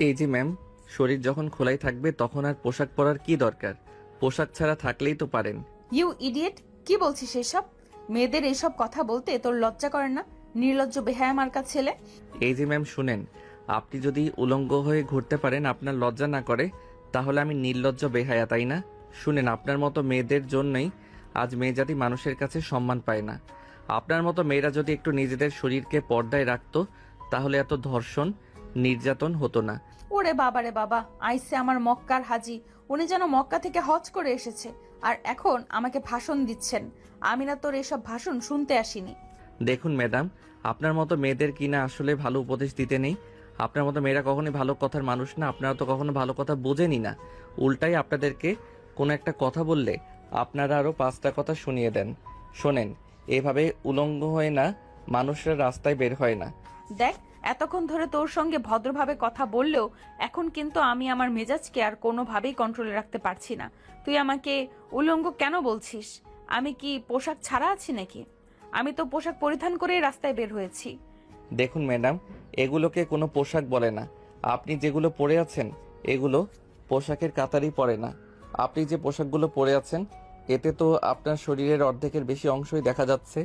এই যে ম্যাম, শরীর যখন খোলাই থাকবে তখন আর পোশাক পরার কি দরকার? পোশাক ছাড়া থাকলেই তো পারেন। ইউ ইডিয়েট, কি বলছিস এসব? মেয়েদের এইসব কথা বলতে তোর লজ্জা করে না? নির্লজ্জ বেহায়া মার্কা ছেলে। এই যে ম্যাম শুনেন, আপনি যদি উলঙ্গ হয়ে ঘুরতে পারেন, আপনার লজ্জা না করে, তাহলে আমি নির্লজ্জ বেহায়া, তাই না? শুনেন, আপনার মতো মেয়েদের জন্যই আজ মেয়েজাতি মানুষের কাছে সম্মান পায় না। আপনার মতো মেয়েরা যদি একটু নিজেদের শরীরকে পর্দায় রাখতো, তাহলে এত ধর্ষণ নির্যাতন হতো না। ওরে বাবা রে বাবা, আইসে আমার মক্কার হাজি। উনি যেন মক্কা থেকে হজ করে এসেছে, আর এখন আমাকে ভাষণ দিচ্ছেন। আমি না তোর এসব ভাষণ শুনতে আসিনি। দেখুন ম্যাডাম, আপনার মতো মেয়েদের কিনা আসলে ভালো উপদেশ দিতে নেই। আপনার মতো মেয়েরা কখনোই ভালো কথার মানুষ না। আপনারা তো কখনো ভালো কথা বোঝেনই না। উল্টাই আপনাদেরকে কোনো একটা কথা বললে আপনারা আরও 5টা কথা শুনিয়ে দেন। শোনেন, এভাবে উলঙ্গ হয়ে না মানুষরা রাস্তায় বের হয় না। দেখ, এতক্ষণ ধরে তোর সঙ্গে ভদ্রভাবে কথা বললেও এখন কিন্তু আমি আমার মেজাজকে আর কোনোভাবেই কন্ট্রোলে রাখতে পারছি না। তুই আমাকে উলঙ্গ কেন বলছিস? আমি কি পোশাক ছাড়া আছি নাকি? আমি তো পোশাক পরিধান করেই রাস্তায় বের হয়েছি। দেখুন ম্যাডাম, এগুলোকে কোনো পোশাক বলে না। আপনি যেগুলো পরে আছেন এগুলো পোশাকের কাতারই পড়ে না। আপনি যে পোশাকগুলো পরে আছেন এতে তো আপনার শরীরের অর্ধেকের বেশি অংশই দেখা যাচ্ছে।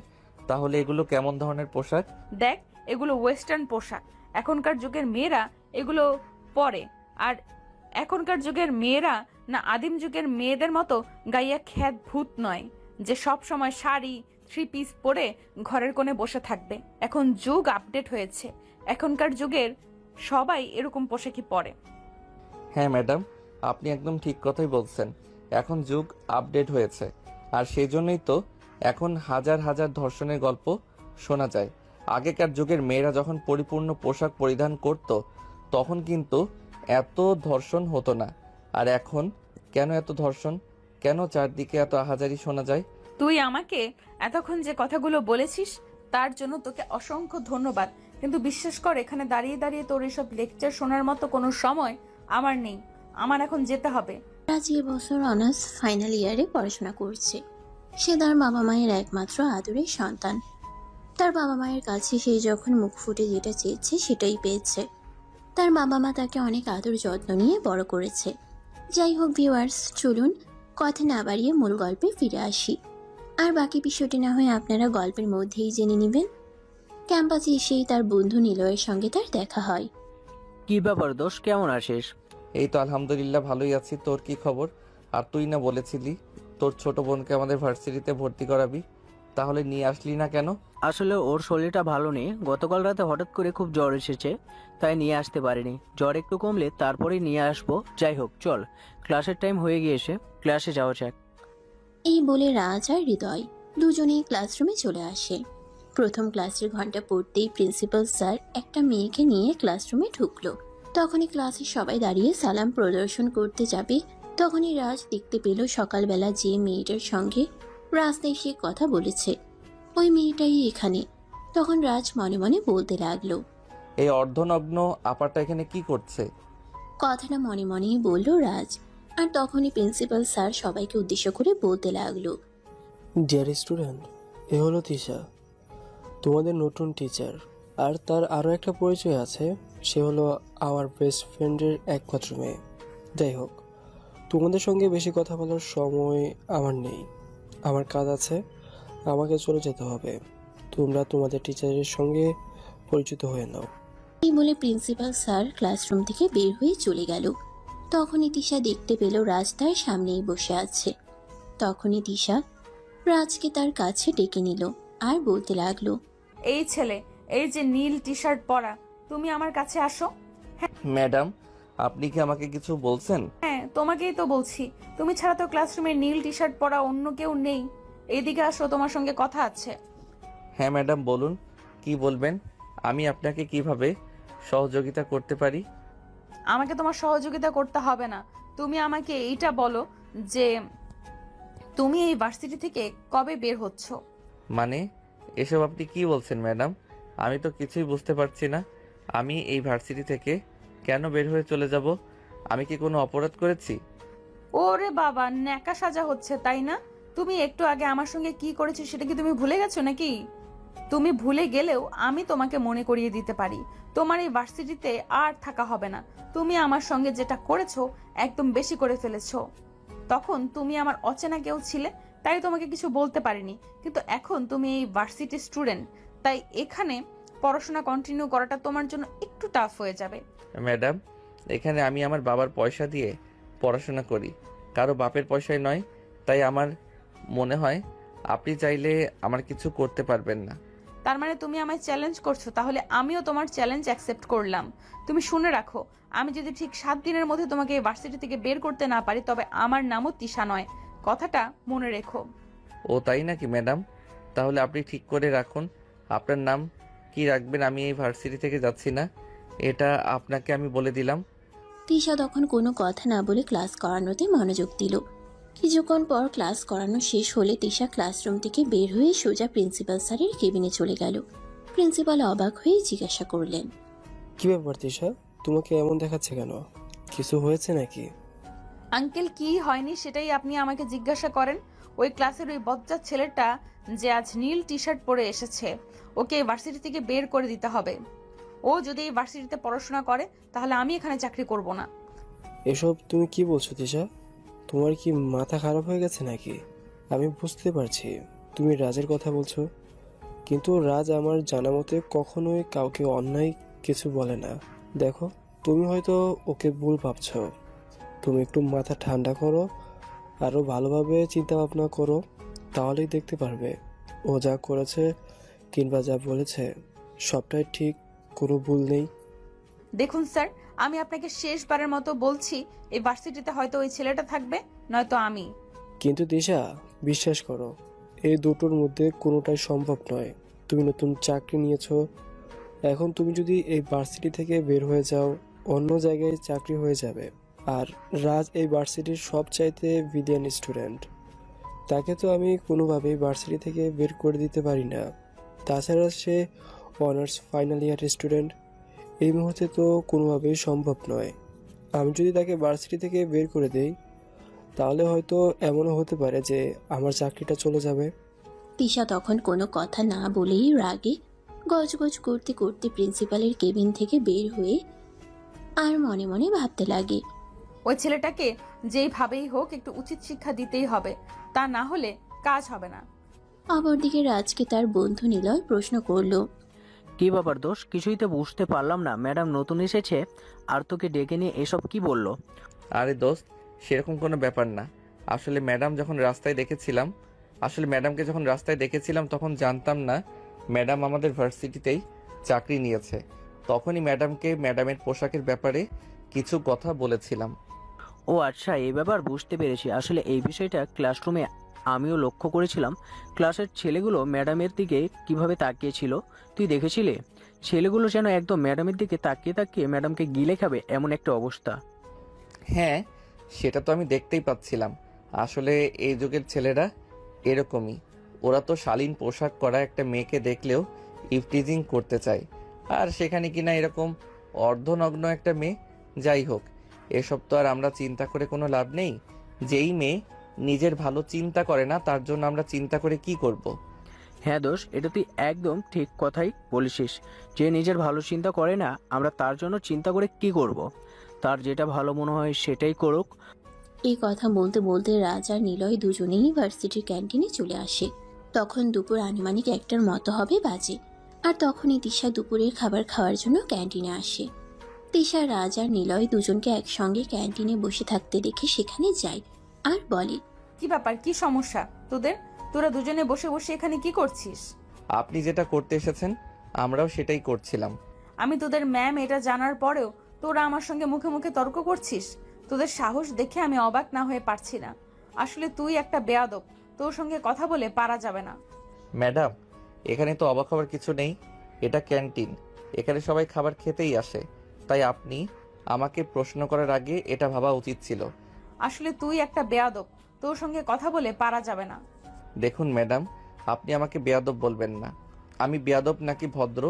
তাহলে এগুলো কেমন ধরনের পোশাক? দেখ, এগুলো ওয়েস্টার্ন পোশাক। এখনকার যুগের মেয়েরা এগুলো পরে। আর এখনকার যুগের মেয়েরা না আদিম যুগের মেয়েদের মতো গাইয়া খ্যাত ভূত নয়, যে সব সময় শাড়ি 3 পিস পরে ঘরের কোণে বসে থাকবে। এখন যুগ আপডেট হয়েছে, এখনকার যুগের সবাই এরকম পোশাকই পরে। হ্যাঁ ম্যাডাম, আপনি একদম ঠিক কথাই বলছেন। এখন যুগ আপডেট হয়েছে, আর সেই জন্যই তো এখন হাজার হাজার ধর্ষণের গল্প শোনা যায়। আগেকার যুগের মেয়েরা যখন পরিপূর্ণ পোশাক পরিধান করত তখন কিন্তু এত ধর্ষণ হতো না। আর এখন কেন এত ধর্ষণ? কেন চারদিকে এত আহাজারি শোনা যায়? তুই আমাকে এতক্ষণ যে কথাগুলো বলেছিস তার জন্য তোকে অসংখ্য ধন্যবাদ। কিন্তু বিশ্বাস কর, এখানে দাঁড়িয়ে দাঁড়িয়ে তোর এসব লেকচার শোনার মতো কোনো সময় আমার নেই। আমার এখন যেতে হবে। রাজ এবছর অনার্স ফাইনাল ইয়ারে পড়াশোনা করছে। সে তার বাবা মায়ের একমাত্র আদরের সন্তান। তার বাবা মায়ের কাছে সে যখন মুখ ফুটে যেটা চেয়েছে সেটাই পেয়েছে। তার বাবা মা তাকে অনেক আদর যত্ন নিয়ে বড় করেছে। যাই হোক ভিউয়ার্স, চলুন কথা না বাড়িয়ে মূল গল্পে ফিরে আসি। আর বাকি বিষয়টি না হয় আপনারা গল্পের মধ্যেই জেনে নেবেন। ক্যাম্পাসে এসেই তার বন্ধু নিলয়ের সঙ্গে তার দেখা হয়। কি ব্যাপার দোষ, কেমন আছিস? এই তো আলহামদুলিল্লাহ ভালোই আছি। তোর কি খবর? আর তুই না বলেছিলি তোর ছোট বোনকে আমাদের ভার্সিটিতে ভর্তি করাবি, তাহলে নিয়ে আসলি না কেন? আসলে ওর শরীরটা ভালো নেই, গতকাল রাতে হঠাৎ করে খুব জ্বর এসেছে, তাই নিয়ে আসতে পারিনি। জ্বর একটু কমলে তারপরেই নিয়ে আসবো। যাই হোক চল, ক্লাসের টাইম হয়ে গিয়েছে, ক্লাসে যাওয়া যাক। এই বলে রাজ আর হৃদয় দুজনেই ক্লাসরুমে চলে আসে। প্রথম ক্লাসের ঘন্টা পড়তেই প্রিন্সিপাল স্যার একটা মেয়েকে নিয়ে ক্লাসরুমে ঢুকলো। তখনই ক্লাসে সবাই দাঁড়িয়ে সালাম প্রদর্শন করতে যাবে, তখনই রাজ দেখতে পেল সকালবেলা যে মেয়েটার সঙ্গে রাস্তায় সে কথা বলেছে ওই মেয়েটাই এখানে। তখন রাজ মনে মনে বলতে লাগলো, এই অর্ধনগ্ন আপাটা এখানে কি করছে? কথাটা মনে মনেই বলল রাজ। আর তখনই প্রিন্সিপাল স্যার সবাইকে উদ্দেশ্য করে বলতে লাগলো, ডিয়ার স্টুডেন্ট, এ হলো তিশা, তোমাদের নতুন টিচার। আর তার আরও একটা পরিচয় আছে, সে হলো আমার বেস্ট ফ্রেন্ডের একমাত্র মেয়ে। যাই হোক, তোমাদের সঙ্গে বেশি কথা বলার সময় আমার নেই, আমার কাজ আছে, আমাকে চলে যেতে হবে। তোমরা তোমাদের টিচারের সঙ্গে পরিচিত হয়ে নাও। এই বলে প্রিন্সিপাল স্যার ক্লাসরুম থেকে বের হয়ে চলে গেল। তখনই তিশা দেখতে পেল রাজ তার সামনেই বসে আছে। তখনই তিশা রাজকে তার কাছে ডেকে নিল আর বলতে লাগলো, এই ছেলে, এই যে নীল টি শার্ট পরা, তুমি আমার কাছে আসো। ম্যাডাম, আপনি কি আমাকে কিছু বলছেন? হ্যাঁ, তোমাকেই তো বলছি। তুমি ছাড়া তো ক্লাসরুমে নীল টি শার্ট পরা অন্য কেউ নেই। এইদিকে আসো, তোমার সঙ্গে কথা আছে। হ্যাঁ ম্যাডাম, বলুন কি বলবেন। আমি আপনাকে কিভাবে সহযোগিতা করতে পারি? আমাকে তোমার সহযোগিতা করতে হবে না। তুমি আমাকে এইটা বলো যে তুমি এই ভার্সিটি থেকে কবে বের হচ্ছ? মানে এসব আপনি কি বলছেন ম্যাডাম? আমি তো কিছুই বুঝতে পারছি না। আমি এই ভার্সিটি থেকে কেন বের হয়ে চলে যাব? আমি কি কোনো অপরাধ করেছি? ওরে বাবা, ন্যাকা সাজা হচ্ছে তাই না? তুমি একটু আগে আমার সঙ্গে কি করেছো সেটা কি তুমি ভুলে গেছো নাকি? তুমি ভুলে গেলেও আমি তোমাকে মনে করিয়ে দিতে পারি, তোমার এই ভার্সিটিতে আর থাকা হবে না। তুমি আমার সঙ্গে যেটা করেছো একদম বেশি করে ফেলেছো। তখন তুমি আমার অচেনা কেউ ছিলে, তাই তোমাকে কিছু বলতে পারিনি, কিন্তু এখন তুমি এই ভার্সিটি স্টুডেন্ট, তাই এখানে পড়াশোনা কন্টিনিউ করাটা তোমার জন্য একটু টাফ হয়ে যাবে। ম্যাডাম, এখানে আমি আমার বাবার পয়সা দিয়ে পড়াশোনা করি, কারো বাপের পয়সায় নয়। তাই আমার মনে হয় আপনি চাইলে আমার কিছু করতে পারবেন না। তার মানে তুমি আমায় চ্যালেঞ্জ করছো, তাহলে আমিও তোমার চ্যালেঞ্জ অ্যাকসেপ্ট করলাম। তুমি শুনে রাখো, আমি যদি ঠিক 7 দিনের মধ্যে তোমাকে এই ভার্সিটি থেকে বের করতে না পারি, তবে আমার নামও তিশা নয়। কথাটা মনে রেখো। ও তাই নাকি ম্যাডাম? তাহলে আপনি ঠিক করে রাখুন আপনার নাম কি রাখবেন। আমি এই ভার্সিটি থেকে যাচ্ছি না, এটা আপনাকে আমি বলে দিলাম। তিশা তখন কোনো কথা না বলে ক্লাস করানোতে মনোযোগ দিল। কিছুক্ষণ পর ক্লাস করানো শেষ হলে তিশা ক্লাসরুম থেকে বের হয়ে সোজা প্রিন্সিপাল স্যারের কেবিনে চলে গেল। প্রিন্সিপাল অবাক হয়ে জিজ্ঞাসা করলেন, কি ব্যাপার তিশা, তোমাকে এমন দেখাচ্ছে কেন? কিছু হয়েছে নাকি? আঙ্কেল, কি হয়নি সেটাই আপনি আমাকে জিজ্ঞাসা করেন। ওই ক্লাসের ওই বজ্জাত ছেলেটা যে আজ নীল টি শার্ট পরে এসেছে, ওকে এই ভার্সিটি থেকে বের করে দিতে হবে। ও যদি এই ভার্সিটিতে পড়াশোনা করে তাহলে আমি এখানে চাকরি করব না। এসব তুমি কি বলছো তিশা? তোমার কি মাথা খারাপ হয়ে গেছে নাকি? আমি বুঝতে পারছি তুমি রাজের কথা বলছো, কিন্তু রাজ আমার জানা মতে কখনোই কাউকে অন্যায় কিছু বলে না। দেখো, তুমি হয়তো ওকে ভুল ভাবছো। তুমি একটু মাথা ঠান্ডা করো, আরও ভালোভাবে চিন্তা ভাবনা করো, তাহলেই দেখতে পারবে ও যা করেছে কিংবা যা বলেছে সবটাই ঠিক, কোনো ভুল নেই। দেখুন স্যার, আমি আপনাকে শেষবারের মতো বলছি, এই ভার্সিটিতে হয়তো ওই ছেলেটা থাকবে, নয়তো আমি। কিন্তু দিশা, বিশ্বাস করো, এই দুটোর মধ্যে কোনোটাই সম্ভব নয়। তুমি নতুন চাকরি নিয়েছো, এখন তুমি যদি এই ভার্সিটি থেকে বের হয়ে যাও, অন্য জায়গায় চাকরি হয়ে যাবে। আর রাজ এই ভার্সিটির সবচাইতে ব্রিলিয়ান্ট স্টুডেন্ট, তাকে তো আমি কোনোভাবেই ভার্সিটি থেকে বের করে দিতে পারি না। তাছাড়া সে অনার্স ফাইনাল ইয়ার স্টুডেন্ট, এই মুহূর্তে তো কোনোভাবেই সম্ভব নয়। আমি যদি তাকে ভার্সিটি থেকে বের করে দেই, তাহলে হয়তো এমনও হতে পারে যে আমার চাকরিটা চলে যাবে। তিশা তখন কোনো কথা না বলেই রাগে গজগজ করতে করতে প্রিন্সিপালের কেবিন থেকে বের হয়ে আর মনে মনে ভাবতে লাগে, ওই ছেলেটাকে যেইভাবেই হোক একটু উচিত শিক্ষা দিতেই হবে, তা না হলে কাজ হবে না। অপরদিকে রাজকে তার বন্ধু নিলয় প্রশ্ন করলো, কি ব্যাপার দোষ? কিছুই তো বুঝতে পারলাম না। ম্যাডাম নতুন এসেছে আর তোকে ডেকে নিয়ে এসব কি বললো? আরে দোস্ত, সেরকম কোনো ব্যাপার না। আসলে ম্যাডামকে যখন রাস্তায় দেখেছিলাম তখন জানতাম না ম্যাডাম আমাদের ভার্সিটিতেই চাকরি নিয়েছে। তখনই ম্যাডামকে ম্যাডামের পোশাকের ব্যাপারে কিছু কথা বলেছিলাম। ও আচ্ছা, এই ব্যাপার বুঝতে পেরেছি। আসলে এই বিষয়টা ক্লাসরুমে আমিও লক্ষ্য করেছিলাম। ক্লাসের ছেলেগুলো ম্যাডামের দিকে কিভাবে তাকিয়েছিল, তুই দেখেছিলে? ছেলেগুলো যেন একদম ম্যাডামের দিকে তাকিয়ে তাকিয়ে ম্যাডামকে গিলে খাবে, এমন একটা অবস্থা। হ্যাঁ, সেটা তো আমি দেখতেই পাচ্ছিলাম। আসলে এই যুগের ছেলেরা এরকমই। ওরা তো শালীন পোশাক করা একটা মেয়েকে দেখলেও ইফটিজিং করতে চায়, আর সেখানে কিনা এরকম অর্ধনগ্ন একটা মেয়ে। যাই হোক, এসব তো আর আমরা চিন্তা করে কোনো লাভ নেই। যেই মেয়ে নিজের ভালো চিন্তা করে না, তার জন্য আমরা চিন্তা করে কি করব। হ্যাঁ দোষ, এটা তুই একদম ঠিক কথাই বলেছিস। যে নিজের ভালো চিন্তা করে না, আমরা তার জন্য চিন্তা করে কি করব? তার যেটা ভালো মনে হয় সেটাই করুক। এই কথা বলতে বলতে রাজ আর নিলয় দুজনেই ভার্সিটির ক্যান্টিনে চলে আসে। তখন দুপুর আনুমানিক 1টার মতো হবে বাজে, আর তখনই তিশা দুপুরের খাবার খাওয়ার জন্য ক্যান্টিনে আসে। তিশা রাজ আর নিলয় দুজনকে একসঙ্গে ক্যান্টিনে বসে থাকতে দেখে সেখানে যায় আর বলে, কি ব্যাপার, কি সমস্যা তোদের? তোরা দুজনে বসে বসে এখানে কি করছিস? আপনি যেটা করতে এসেছেন আমরাও সেটাই করছিলাম। আমি তোদের ম্যাম এটা জানার পরেও তোরা আমার সঙ্গে মুখে মুখে তর্ক করছিস। তোদের সাহস দেখে আমি অবাক না হয়ে পারছি না। আসলে তুই একটা বেয়াদব, তোর সঙ্গে কথা বলে পারা যাবে না। ম্যাডাম, এখানে তো অবাক হওয়ার কিছু নেই। এটা ক্যান্টিন, এখানে সবাই খাবার খেতেই আসে। তাই আপনি আমাকে প্রশ্ন করার আগে এটা ভাবা উচিত ছিল। আসলে তুই একটা বেয়াদব, তোর সঙ্গে কথা বলে পারা যাবে না। দেখুন ম্যাডাম, আপনি আমাকে বেয়াদব বলবেন না। আমি বেয়াদব নাকি ভদ্র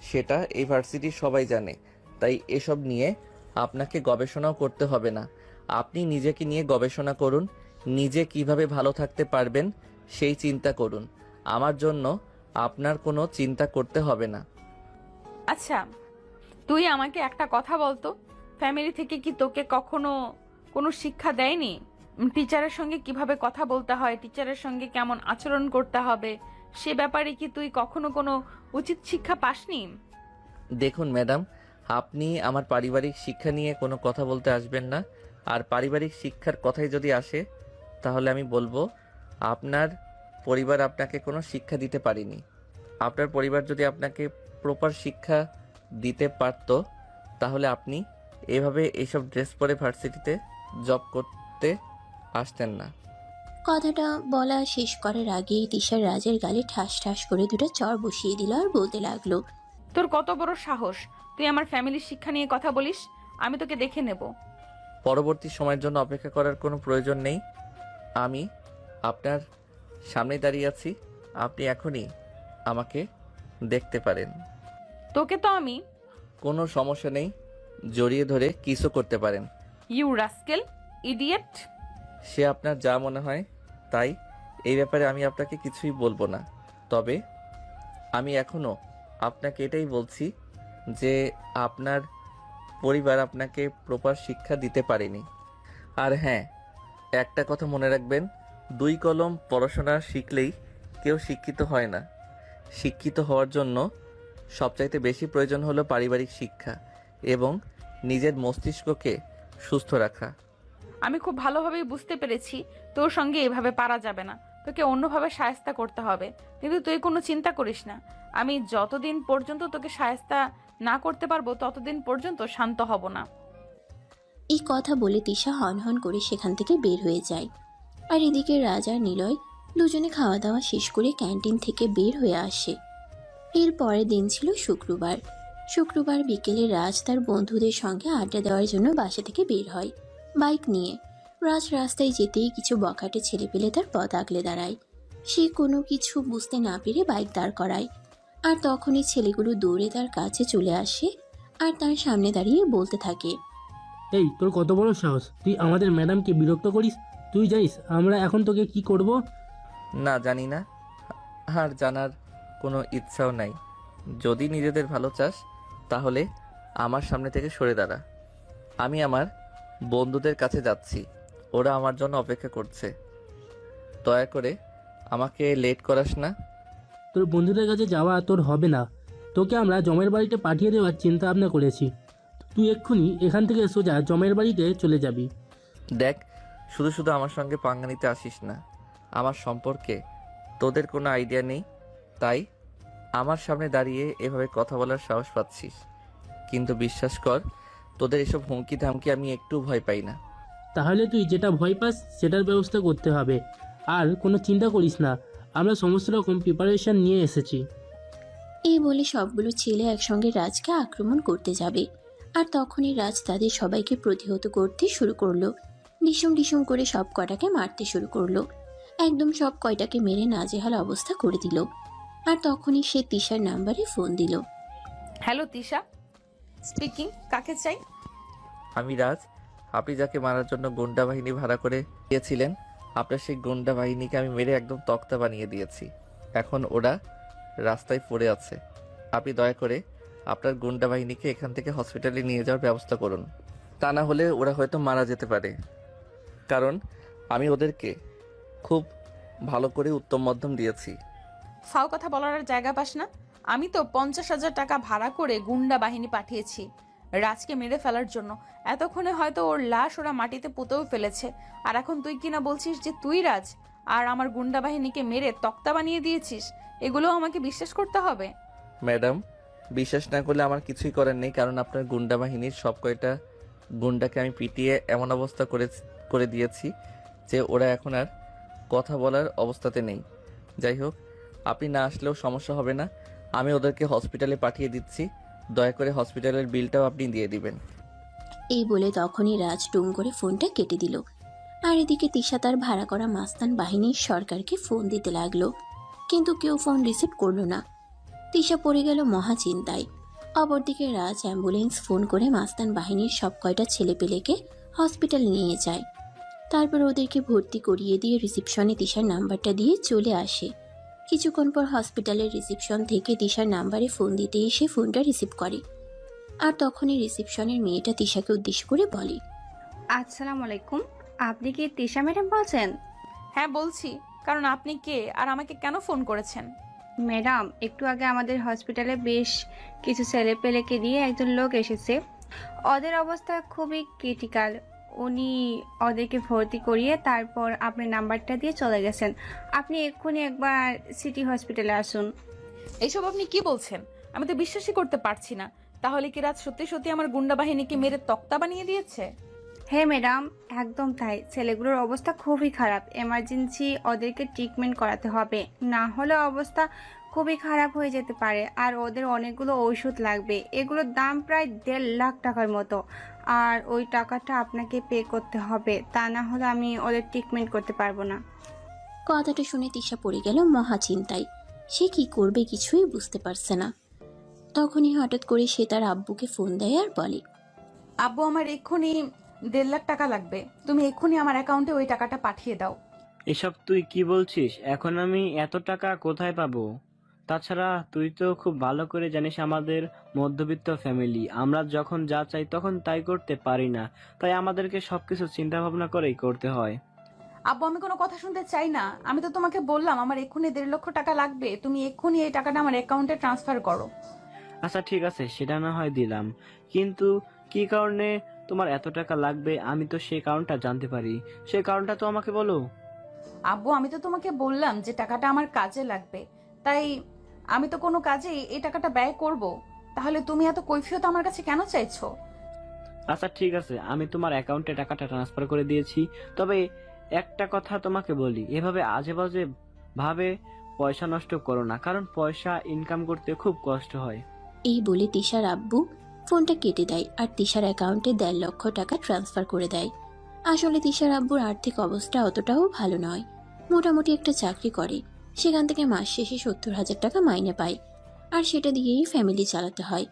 সেটা এই ভার্সিটির সবাই জানে। তাই এসব নিয়ে আপনাকে গবেষণাও করতে হবে না। আপনি নিজেকে নিয়ে গবেষণা করুন, নিজে কিভাবে ভালো থাকতে পারবেন সেই চিন্তা করুন। আমার জন্য আপনার কোনো চিন্তা করতে হবে না। আচ্ছা, তুই আমাকে একটা কথা বলতো, ফ্যামিলি থেকে কি তোকে কখনো কোনো শিক্ষা দেয়নি? টিচারের সঙ্গে কিভাবে কথা বলতে হয়, টিচারের সঙ্গে কেমন আচরণ করতে হবে, সে ব্যাপারে কি তুই কখনো কোনো উচিত শিক্ষা পাসনি? দেখুন ম্যাডাম, আপনি আমার পারিবারিক শিক্ষা নিয়ে কোনো কথা বলতে আসবেন না। আর পারিবারিক শিক্ষার কথাই যদি আসে, তাহলে আমি বলবো আপনার পরিবার আপনাকে কোনো শিক্ষা দিতে পারেনি। আপনার পরিবার যদি আপনাকে প্রপার শিক্ষা দিতে পারত, তাহলে আপনি এভাবে এইসব ড্রেস পরে ভার্সিটিতে জব করতে আসতেন না। কথাটা বলা শেষ করার আগেই তিশা রাজের গালে ঠাস ঠাস করে দুটো চড় বসিয়ে দিল আর বলতে লাগলো, তোর কত বড় সাহস, তুই আমার ফ্যামিলির শিক্ষা নিয়ে কথা বলিস? আমি তোকে দেখে নেব। পরবর্তী সময়ের জন্য অপেক্ষা করার কোনো প্রয়োজন নেই। আমি আপনার সামনে দাঁড়িয়ে আছি, আপনি এখনই আমাকে দেখতে পারেন। তোকে তো আমি কোনো সমস্যা নেই, জড়িয়ে ধরে কিসও করতে পারেন। You rascal, idiot. সে আপনার যা মনে হয় তাই, এই ব্যাপারে আমি আপনাকে কিছুই বলবো না। তবে আমি এখনও আপনাকে এটাই বলছি যে আপনার পরিবার আপনাকে প্রপার শিক্ষা দিতে পারেনি। আর হ্যাঁ, একটা কথা মনে রাখবেন, 2 কলম পড়াশোনা শিখলেই কেউ শিক্ষিত হয় না। শিক্ষিত হওয়ার জন্য সবচাইতে বেশি প্রয়োজন হলো পারিবারিক শিক্ষা এবং নিজের মস্তিষ্ককে সুস্থ রাখা। আমি খুব ভালোভাবেই বুঝতে পেরেছি তোর সঙ্গে এভাবে পারা যাবে না, তোকে অন্যভাবে সায়স্তা করতে হবে। কিন্তু তুই কোনো চিন্তা করিস না, আমি যতদিন পর্যন্ত তোকে সায়স্তা না করতে পারবো ততদিন পর্যন্ত শান্ত হব না। এই কথা বলে তিশা হনহন করে সেখান থেকে বের হয়ে যায়। আর এদিকে রাজ আর নিলয় দুজনে খাওয়া দাওয়া শেষ করে ক্যান্টিন থেকে বের হয়ে আসে। এর পরের দিন ছিল শুক্রবার। শুক্রবার বিকেলে রাজ তার বন্ধুদের সঙ্গে আড্ডা দেওয়ার জন্য বাসা থেকে বের হয় বাইক নিয়ে। রাজ রাস্তায় যেতেই কিছু বখাটে ছেলে পেলে তার পথ আগলে দাঁড়ায়। সে কোনো কিছু বুঝতে না পেরে বাইক দাঁড় করায়। আর তখনই ছেলেগুলো দৌড়ে তার কাছে চলে আসে আর তার সামনে দাঁড়িয়ে বলতে থাকে, এই তোর কত বড় সাহস, তুই আমাদের ম্যাডামকে বিরক্ত করিস? তুই জানিস আমরা এখন তোকে কি করব? না, জানি না, আর জানার কোনো ইচ্ছাও নাই। যদি নিজেদের ভালো চাস তাহলে আমার সামনে থেকে সরে দাঁড়া। আমি আমার বন্ধুদের কাছে যাচ্ছি, ওরা আমার জন্য অপেক্ষা করছে। দয়া করে আমাকে লেট করাস না। তোর বন্ধুদের কাছে যাওয়া তোর হবে না, তোকে আমরা জমের বাড়িতে পাঠিয়ে দেওয়ার চিন্তা ভাবনা করেছি। তুই এক্ষুনি এখান থেকে সোজা জমের বাড়িতে চলে যাবি। দেখ, শুধু শুধু আমার সঙ্গে পাঙ্গা নিতে আসিস না। আমার সম্পর্কে তোদের কোনো আইডিয়া নেই, তাই আমার সামনে দাঁড়িয়ে এভাবে কথা বলার সাহস পাচ্ছিস। কিন্তু বিশ্বাস কর, তোদের এসব হুমকি ধামকি আমি একটু ভয় পাই না। তাহলে তুই যেটা ভয় পাস সেটার ব্যবস্থা করতে হবে। আর কোনো চিন্তা করিস না, আমরা সমস্ত রকম প্রিপারেশন নিয়ে এসেছি। এই বলে সবগুলো ছেলে একসঙ্গে রাজকে আক্রমণ করতে যাবে। আর তখনই রাজ তাদের সবাইকে প্রতিহত করতে শুরু করলো। ডিসুম ডিসুম করে সব কটাকে মারতে শুরু করলো। একদম সব কয়টাকে মেরে নাজেহাল অবস্থা করে দিল। আর তখনই সে তিশার নাম্বারে ফোন দিল। হ্যালো তিশা স্পিকিং, কাকে চাই? আমি রাজ। আপনি যাকে মারার জন্য গুন্ডা বাহিনী ভাড়া করে দিয়েছিলেন, আপনার সেই গুন্ডা বাহিনীকে আমি মেরে একদম তক্তা বানিয়ে দিয়েছি। এখন ওরা রাস্তায় পড়ে আছে। আপনি দয়া করে আপনার গুন্ডা বাহিনীকে এখান থেকে হসপিটালে নিয়ে যাওয়ার ব্যবস্থা করুন। তা না হলে ওরা হয়তো মারা যেতে পারে, কারণ আমি ওদেরকে খুব ভালো করে উত্তম মধ্যম দিয়েছি। ফাও কথা বলার আর জায়গা পাস না। আমি তো 50,000 টাকা ভাড়া করে গুন্ডা বাহিনী পাঠিয়েছি রাজকে মেরে ফেলার জন্য। এতক্ষণে হয়তো ওর লাশ ওরা মাটিতে পুঁতেও ফেলেছে। আর এখন তুই কিনা বলছিস যে তুই রাজ আর আমার গুন্ডা বাহিনীকে মেরে তক্তা বানিয়ে দিয়েছিস? এগুলো আমাকে বিশ্বাস করতে হবে? ম্যাডাম, বিশ্বাস না করলে আমার কিছুই করার নেই, কারণ আপনার গুন্ডা বাহিনীর সব কয়টা গুন্ডাকে আমি পিটিয়ে এমন অবস্থা করে দিয়েছি যে ওরা এখন আর কথা বলার অবস্থাতে নেই। যাই হোক, আপনি না আসলেও সমস্যা হবে না, আমি ওদেরকে হসপিটালে পাঠিয়ে দিচ্ছি। দয়া করে হসপিটালের বিলটাও আপনি দিয়ে দিবেন। এই বলে তখনই রাজ টুং করে ফোনটা কেটে দিল। আর এদিকে তিশা তার ভাড়া করা মাস্তান বাহিনীর সরকারকে ফোন দিতে লাগলো, কিন্তু কেউ ফোন রিসিভ করলো না। তিশা পড়ে গেল মহা চিন্তায়। অপরদিকে রাজ অ্যাম্বুলেন্স ফোন করে মাস্তান বাহিনীর সব কয়টা ছেলেপেলেকে হসপিটালে নিয়ে যায়। তারপর ওদেরকে ভর্তি করিয়ে দিয়ে রিসিপশনে তিশার নাম্বারটা দিয়ে চলে আসে। কিছুক্ষণ পর হসপিটালের রিসেপশন থেকে তিশার নাম্বারে ফোন দিতে এসে ফোনটা রিসিভ করে। আর তখনই রিসেপশনের মেয়েটা তিশাকে উদ্দেশ্য করে বলে, আসসালামু আলাইকুম, আপনি কি তিশা ম্যাডাম বলছেন? হ্যাঁ বলছি, কারণ আপনি কে আর আমাকে কেন ফোন করেছেন? ম্যাডাম, একটু আগে আমাদের হসপিটালে বেশ কিছু ছেলেপেলেকে নিয়ে একজন লোক এসেছে। ওদের অবস্থা খুবই ক্রিটিক্যাল। উনি ওদেরকে ভর্তি করিয়ে তারপর আপনার নাম্বারটা দিয়ে চলে গেছেন। আপনি এক্ষুনি একবার সিটি হসপিটালে আসুন। এইসব আপনি কি বলছেন? আমি তো বিশ্বাসই করতে পারছি না। তাহলে কি রাত সত্যি সত্যি আমার গুন্ডা বাহিনীকে মেরে তক্তা বানিয়ে দিয়েছে? হ্যাঁ ম্যাডাম, একদম তাই। ছেলেগুলোর অবস্থা খুবই খারাপ। এমার্জেন্সি ওদেরকে ট্রিটমেন্ট করাতে হবে, না হলে অবস্থা খুবই খারাপ হয়ে যেতে পারে। আর ওদের অনেকগুলো ওষুধ লাগবে, এগুলোর দাম প্রায় 1.5 লাখ টাকার মতো। আর ওই টাকাটা আপনাকে পে করতে হবে, তা না হলে আমি ওদের ট্রিটমেন্ট করতে পারবো না। কথাটা শুনে তিশা পড়ে গেল মহা চিন্তায়। সে কি করবে কিছুই বুঝতে পারছে না। তখনই হঠাৎ করে সে তার আব্বুকে ফোন দেয় আর বলে, আব্বু, আমার এক্ষুনি 1.5 লাখ টাকা লাগবে। তুমি এক্ষুনি আমার অ্যাকাউন্টে ওই টাকাটা পাঠিয়ে দাও। এসব তুই কি বলছিস? এখন আমি এত টাকা কোথায় পাবো? তাছাড়া তুই তো খুব ভালো করে জানিস আমাদের মধ্যবিত্ত ফ্যামিলি, আমরা যখন যা চাই তখন তাই করতে পারি না, তাই আমাদেরকে সবকিছু চিন্তা ভাবনা করেই করতে হয়। আব্বু, আমি কোনো কথা শুনতে চাই না। আমি তো তোমাকে বললাম আমার এক্ষুনি 1.5 লক্ষ টাকা লাগবে। তুমি এক্ষুনি এই টাকাটা আমার অ্যাকাউন্টে ট্রান্সফার করো। আচ্ছা ঠিক আছে, সেটা না হয় দিলাম, কিন্তু কি কারণে তোমার এত টাকা লাগবে? আমি তো সেই কারণটা জানতে পারি, সেই কারণটা তো আমাকে বলো। আব্বু, আমি তো তোমাকে বললাম যে টাকাটা আমার কাজে লাগবে, তাই আমি তো কোনো কাজে এই টাকাটা ব্যয় করব। তাহলে তুমি এত কৈফিয়ত আমার কাছে কেন চাইছো? আচ্ছা ঠিক আছে, আমি তোমার অ্যাকাউন্টে টাকাটা ট্রান্সফার করে দিয়েছি, তবে একটা কথা তোমাকে বলি, এভাবে আজে বাজে ভাবে পয়সা নষ্ট করো না, কারণ পয়সা ইনকাম করতে খুব কষ্ট হয়। এই বলে তিশার আব্বু ফোনটা কেটে দেয় আর তিশার অ্যাকাউন্টে 1.5 লক্ষ টাকা ট্রান্সফার করে দেয়। আসলে তিশার আব্বুর আর্থিক অবস্থা অতটাও ভালো নয়। মোটামুটি একটা চাকরি করে, সেখান থেকে মাস শেষে 70,000 টাকা মাইনে পায়। আর সেটা দিয়েই ফ্যামিলি চালাতে হয়।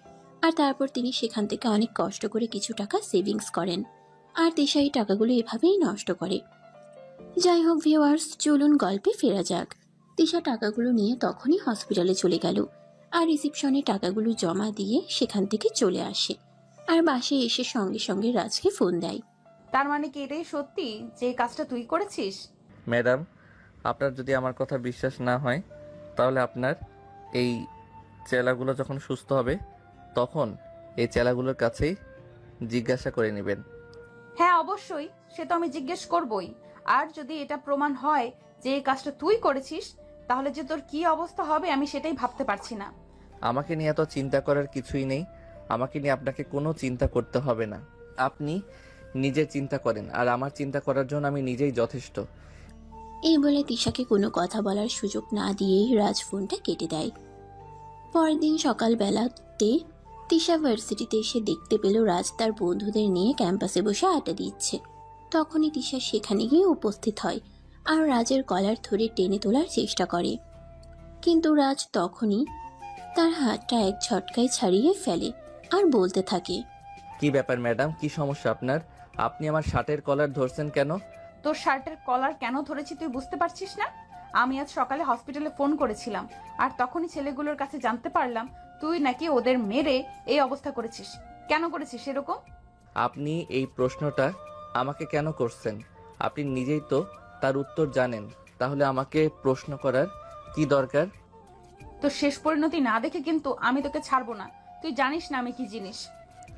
আর তারপর তিনি সেখান থেকে অনেক কষ্ট করে কিছু টাকা সেভিংস করেন। আর তিশা এই টাকাগুলো এভাবেই নষ্ট করে। যাই হোক ভিউয়ার্স, চলুন গল্পে ফেরা যাক। তিশা টাকাগুলো নিয়ে তখনই হসপিটালে চলে গেল আর রিসিপশনে টাকাগুলো জমা দিয়ে সেখান থেকে চলে আসে। আর বাসে এসে সঙ্গে সঙ্গে রাজকে ফোন দেয়। তার মানে কি এটাই সত্যি যে এই কাজটা তুই করেছিস? ম্যাডাম, আপনার যদি আমার কথা বিশ্বাস না হয় তাহলে আপনার এই চেলাগুলো যখন সুস্থ হবে তখন এই চেলাগুলোর কাছেই জিজ্ঞাসা করে নেবেন। হ্যাঁ অবশ্যই, সে তো আমি জিজ্ঞেস করবই। আর যদি এটা প্রমাণ হয় যে এই কাজটা তুই করেছিস, তাহলে যে তোর কি অবস্থা হবে আমি সেটাই ভাবতে পারছি না। আমাকে নিয়ে এত চিন্তা করার কিছুই নেই। আমাকে নিয়ে আপনাকে কোনো চিন্তা করতে হবে না। আপনি নিজে চিন্তা করেন, আর আমার চিন্তা করার জন্য আমি নিজেই যথেষ্ট। এই বলে তিশাকে কোনো কথা বলার সুযোগ না দিয়েই রাজ ফোনটা কেটে দেয়। পরের দিন সকালবেলাতে তিশা ভার্সিটিতে এসে দেখতে পেল রাজ তার বন্ধুদের নিয়ে ক্যাম্পাসে বসে আড্ডা দিচ্ছে। তখনই তিশা সেখানে গিয়ে উপস্থিত হয় আর রাজের কলার ধরে টেনে তোলার চেষ্টা করে। কিন্তু রাজ তখনই তার হাতটা এক ঝটকায় ছাড়িয়ে ফেলে আর বলতে থাকে, কি ব্যাপার ম্যাডাম, কি সমস্যা আপনার? আপনি আমার শার্টের কলার ধরছেন কেন? তোর শার্টের কলার কেন ধরেছি তুই বুঝতে পারছিস না? আমি আজ সকালে হসপিটালে ফোন করেছিলাম, আর তখনই ছেলেগুলোর কাছে জানতে পারলাম তুই নাকি ওদের মেরে এই অবস্থা করেছিস। কেন করেছিস এরকম? আপনি এই প্রশ্নটা আমাকে কেন করছেন? আপনি নিজেই তো তার উত্তর জানেন, তাহলে আমাকে প্রশ্ন করার কি দরকার? তোর শেষ পরিণতি না দেখে কিন্তু আমি তোকে ছাড়বো না। তুই জানিস না আমি কি জিনিস।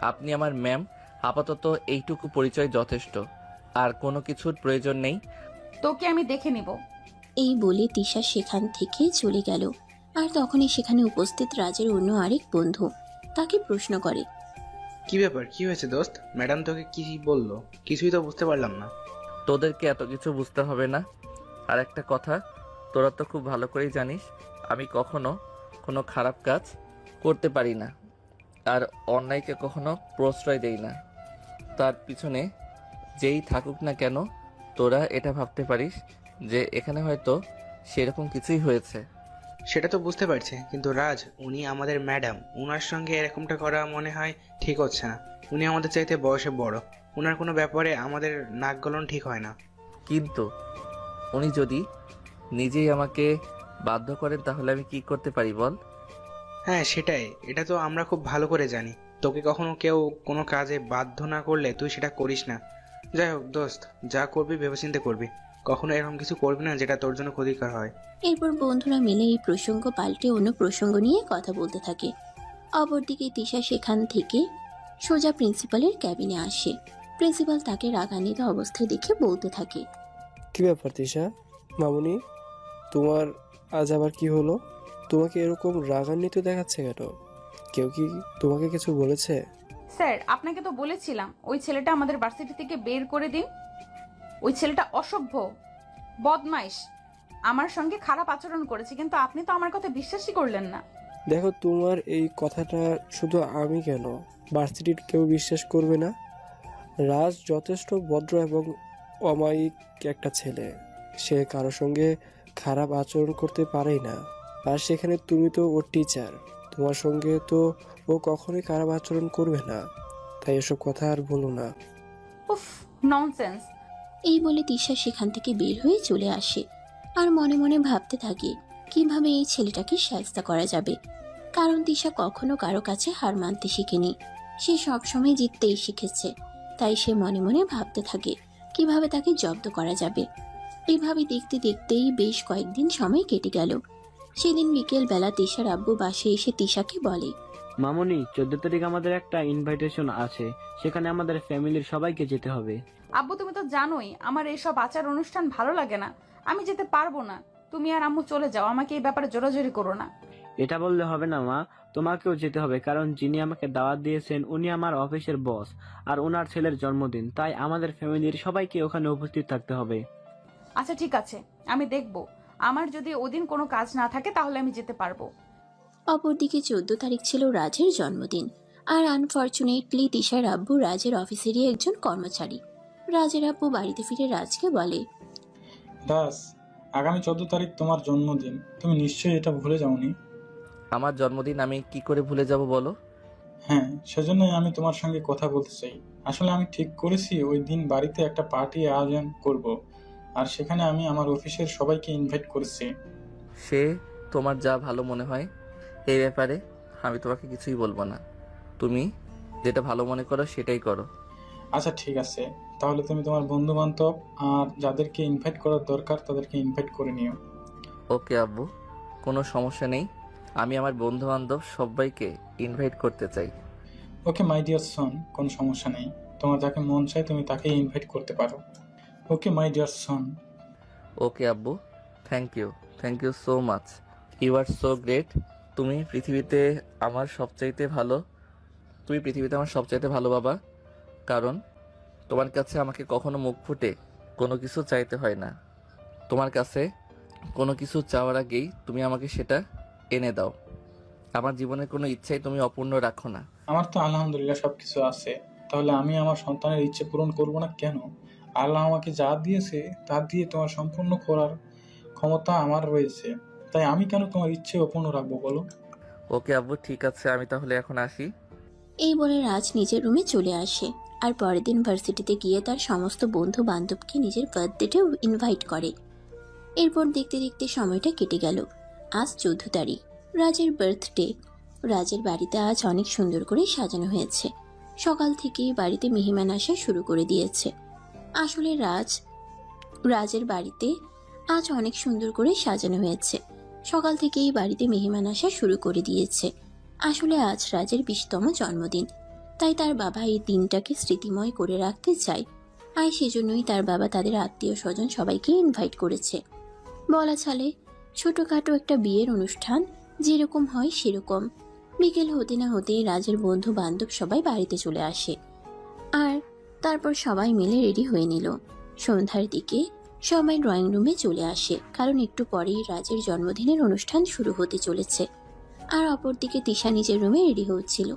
আপনি আমার ম্যাম, আপাতত এইটুকু পরিচয় যথেষ্ট, আর কোনো কিছুর প্রয়োজন নেই। তোকে আমি দেখে নিব। এই বলে তিশা সেখান থেকে চলে গেল। আর তখনই সেখানে উপস্থিত রাজের অন্য আরেক বন্ধু তাকে প্রশ্ন করে, কি ব্যাপার, কি হয়েছে দোস্ত? ম্যাডাম তোকে কি বললো? কিছুই তো বুঝতে পারলাম না। তোদেরকে এত কিছু বুঝতে হবে না। আর একটা কথা, তোরা তো খুব ভালো করেই জানিস আমি কখনো কোনো খারাপ কাজ করতে পারি না, আর অন্যায়কে কখনো প্রশ্রয় দেই না। তার পিছনে যেই থাকুক না কেন, তোরা এটা ভাবতে পারিস যে এখানে হয়তো সেরকম কিছুই হয়েছে। সেটা তো বুঝতে পারছি, কিন্তু রাজ, উনি আমাদের ম্যাডাম, উনার সঙ্গে এরকমটা করা মনে হয় ঠিক হচ্ছে না। উনি আমাদের চাইতে বয়সে বড়, উনার কোনো ব্যাপারে আমাদের নাক গলন ঠিক হয় না। কিন্তু উনি যদি নিজেই আমাকে বাধ্য করেন তাহলে আমি কি করতে পারি বল? হ্যাঁ সেটাই, এটা তো আমরা খুব ভালো করে জানি। তোকে কখনো কেউ কোনো কাজে বাধ্য না করলে তুই সেটা করিস না। যাই হোক দোস্ত, যা করবি ভেবেচিন্তে করবি, কখনো এরকম কিছু করবি না যেটা তোর জন্য ক্ষতিকর হয়। এরপর বন্ধুরা মিলে এই প্রসঙ্গ পাল্টে অন্য প্রসঙ্গ নিয়ে কথা বলতে থাকে। অপরদিকে তিশা সেখান থেকে সোজা প্রিন্সিপালের ক্যাবিনে আসে। প্রিন্সিপাল তাকে রাগান্বিত অবস্থায় দেখে বলতে থাকে, কি ব্যাপার তিশা? মামুনি, তোমার আজ আবার কি হলো? তোমাকে এরকম রাগান্বিত দেখাচ্ছে কেন? কেউ কি তোমাকে কিছু বলেছে? স্যার, আপনাকে তো বলেছিলাম ওই ছেলেটা আমাদের ভার্সিটি থেকে বের করে দিন। ওই ছেলেটা অসভ্য, বদমাইশ, আমার সঙ্গে খারাপ আচরণ করেছে, কিন্তু আপনি তো আমার কথা বিশ্বাসই করলেন না। দেখো, তোমার এই কথাটা শুধু আমি কেন, ভার্সিটির কেউ বিশ্বাস করবে না। রাজ যথেষ্ট ভদ্র এবং অমায়িক একটা ছেলে। সে কারোর সঙ্গে খারাপ আচরণ করতে পারেই না। আর সেখানে তুমি তো ওর টিচার, তোমার সঙ্গে তো ও কখনোই খারাপ আচরণ করবে না। তাই এসব কথা আর বলো না। উফ, ননসেন্স। এই বলে তিশা সেখান থেকে বের হয়ে চলে আসে। আর মনে মনে ভাবতে থাকে কিভাবে এই ছেলেটাকে শায়েস্তা করা যাবে। কারণ তিশা কখনো কারো কাছে হার মানতে শিখেনি, সে সবসময় জিততেই শিখেছে। তাই সে মনে মনে ভাবতে থাকে কিভাবে তাকে জব্দ করা যাবে। এভাবে দেখতে দেখতেই বেশ কয়েকদিন সময় কেটে গেল। সেদিন বিকেল বেলা তিশার আব্বু বাসে এসে তিশাকে বলে, মামুনি, 14 তারিখ আমাদের একটা ইনভাইটেশন আছে, সেখানে আমাদের ফ্যামিলির সবাইকে যেতে হবে। আব্বু, তুমি তো জানোই আমার এইসব আচার অনুষ্ঠান ভালো লাগে না, আমি যেতে পারবো না। তুমি আর আম্মু চলে যাও, আমাকে এই ব্যাপারে জোরাজোরি করো না। এটা বললে হবে না মা, তোমাকেও যেতে হবে, কারণ যিনি আমাকে দাওয়াত দিয়েছেন উনি আমার অফিসের বস, আর ওনার ছেলের জন্মদিন, তাই আমাদের ফ্যামিলির সবাইকে ওখানে উপস্থিত থাকতে হবে। আচ্ছা ঠিক আছে, আমি দেখব। আমার যদি ওদিন কোনো কাজ না থাকে তাহলে আমি যেতে পারবো। অপরদিকে 14 তারিখ ছিল রাজের জন্মদিন। আর আনফরচুনেটলি তিশার আব্বু রাজের অফিসেরই একজন কর্মচারী। রাজের আব্বু বাড়িতে ফিরে রাজকে বলে, রাজ, আগামী 14 তারিখ তোমার জন্মদিন, তুমি নিশ্চয়ই এটা ভুলে যাওনি। আমার জন্মদিন আমি কি করে ভুলে যাব বলো? হ্যাঁ, সেজন্যই আমি তোমার সঙ্গে কথা বলতে চাই। আসলে আমি ঠিক করেছি ওই দিন বাড়িতে একটা পার্টি আয়োজন করব, আর সেখানে আমি আমার অফিসের সবাইকে ইনভাইট করেছি। সে তোমার যা ভালো মনে হয়, এই ব্যাপারে আমি তোমাকে কিছুই বলবো না। তুমি যেটা ভালো মনে করো সেটাই করো। আচ্ছা ঠিক আছে, তাহলে তুমি তোমার বন্ধু বান্ধব আর যাদেরকে ইনভাইট করার দরকার তাদেরকে ইনভাইট করে নিও। ওকে আব্বু, কোনো সমস্যা নেই। আমি আমার বন্ধু বান্ধব সবাইকে ইনভাইট করতে চাই। ওকে মাই ডিয়ার সন, কোনো সমস্যা নেই। তোমার যাকে মন চায় তুমি তাকেই ইনভাইট করতে পারো। ওকে মাই ডিয়ার সন। ওকে আব্বু, thank you so much. You are so great. তুমি পৃথিবীতে আমার সবচাইতে ভালো বাবা। কারণ তোমার কাছে আমাকে কখনো মুখ ফুটে কোনো কিছু চাইতে হয় না। তোমার কাছে কোনো কিছু চাওয়ার আগেই তুমি আমাকে সেটা এনে দাও। আমার জীবনের কোনো ইচ্ছাই তুমি অপূর্ণ রাখো না। আমার তো আলহামদুলিল্লাহ সবকিছু আছে, তাহলে আমি আমার সন্তানের ইচ্ছে পূরণ করব না কেন? আল্লাহ আমাকে যা দিয়েছে তা দিয়ে তোমার সম্পূর্ণ করার ক্ষমতা আমার রয়েছে, তাই আমি কেন তোমার ইচ্ছে অপূর্ণ রাখবো বলো? ওকে আব্বু, ঠিক আছে, আমি তাহলে এখন আসি। এই বলে রাজ নিজের রুমে চলে আসে। আর পরের দিন ভার্সিটিতে গিয়ে তার সমস্ত বন্ধু বান্ধবকে নিজের বার্থডেতে ইনভাইট করে। এরপর দেখতে দেখতে সময়টা কেটে গেল। আজ 14 তারিখ, রাজের বার্থডে। রাজের বাড়িতে আজ অনেক সুন্দর করে সাজানো হয়েছে। সকাল থেকেই বাড়িতে মেহমান আসা শুরু করে দিয়েছে। আসলে রাজের বাড়িতে আজ অনেক সুন্দর করে সাজানো হয়েছে। সকাল থেকেই বাড়িতে মেহমান আসা শুরু করে দিয়েছে। আসলে আজ রাজের 20তম জন্মদিন, তাই তার বাবা এই দিনটাকে স্মৃতিময় করে রাখতে চায়। আর সেজন্যই তার বাবা তাদের আত্মীয় স্বজন সবাইকে ইনভাইট করেছে। বলা চলে ছোটখাটো একটা বিয়ের অনুষ্ঠান যেরকম হয় সেরকম। বিকেল হতে না হতেই রাজের বন্ধু বান্ধব সবাই বাড়িতে চলে আসে। আর তারপর সবাই মিলে রেডি হয়ে নিল। সন্ধ্যার দিকে সবাই ড্রয়িং রুমে চলে আসে, কারণ একটু পরেই রাজের জন্মদিনের অনুষ্ঠান শুরু হতে চলেছে। আর অপরদিকে তিশা নিজের রুমে রেডি হচ্ছিল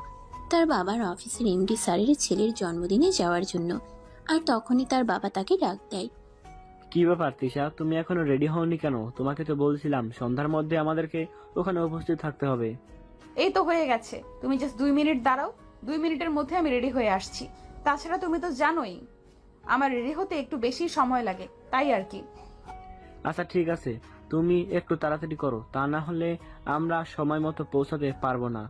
তার বাবার অফিসের এমডি স্যারের ছেলের জন্মদিনে যাওয়ার জন্য। আর তখনই তার বাবা তাকে ডাক দেয়। কি ব্যাপার তিশা, তুমি এখনো রেডি হওনি কেন? তোমাকে তো বলছিলাম সন্ধ্যার মধ্যে আমাদেরকে ওখানে উপস্থিত থাকতে হবে। এই তো হয়ে গেছে, তুমি জাস্ট 2 মিনিট দাঁড়াও, 2 মিনিটের মধ্যে আমি রেডি হয়ে আসছি। তাছাড়া তুমি তো জানোই আমার রেডি হতে একটু বেশি সময় লাগে, তাই আর কি। আচ্ছা ঠিক আছে, তুমি একটু তাড়াতাড়ি করো, তা না হলে আমরা সময় মতো পৌঁছাতে পারবো না।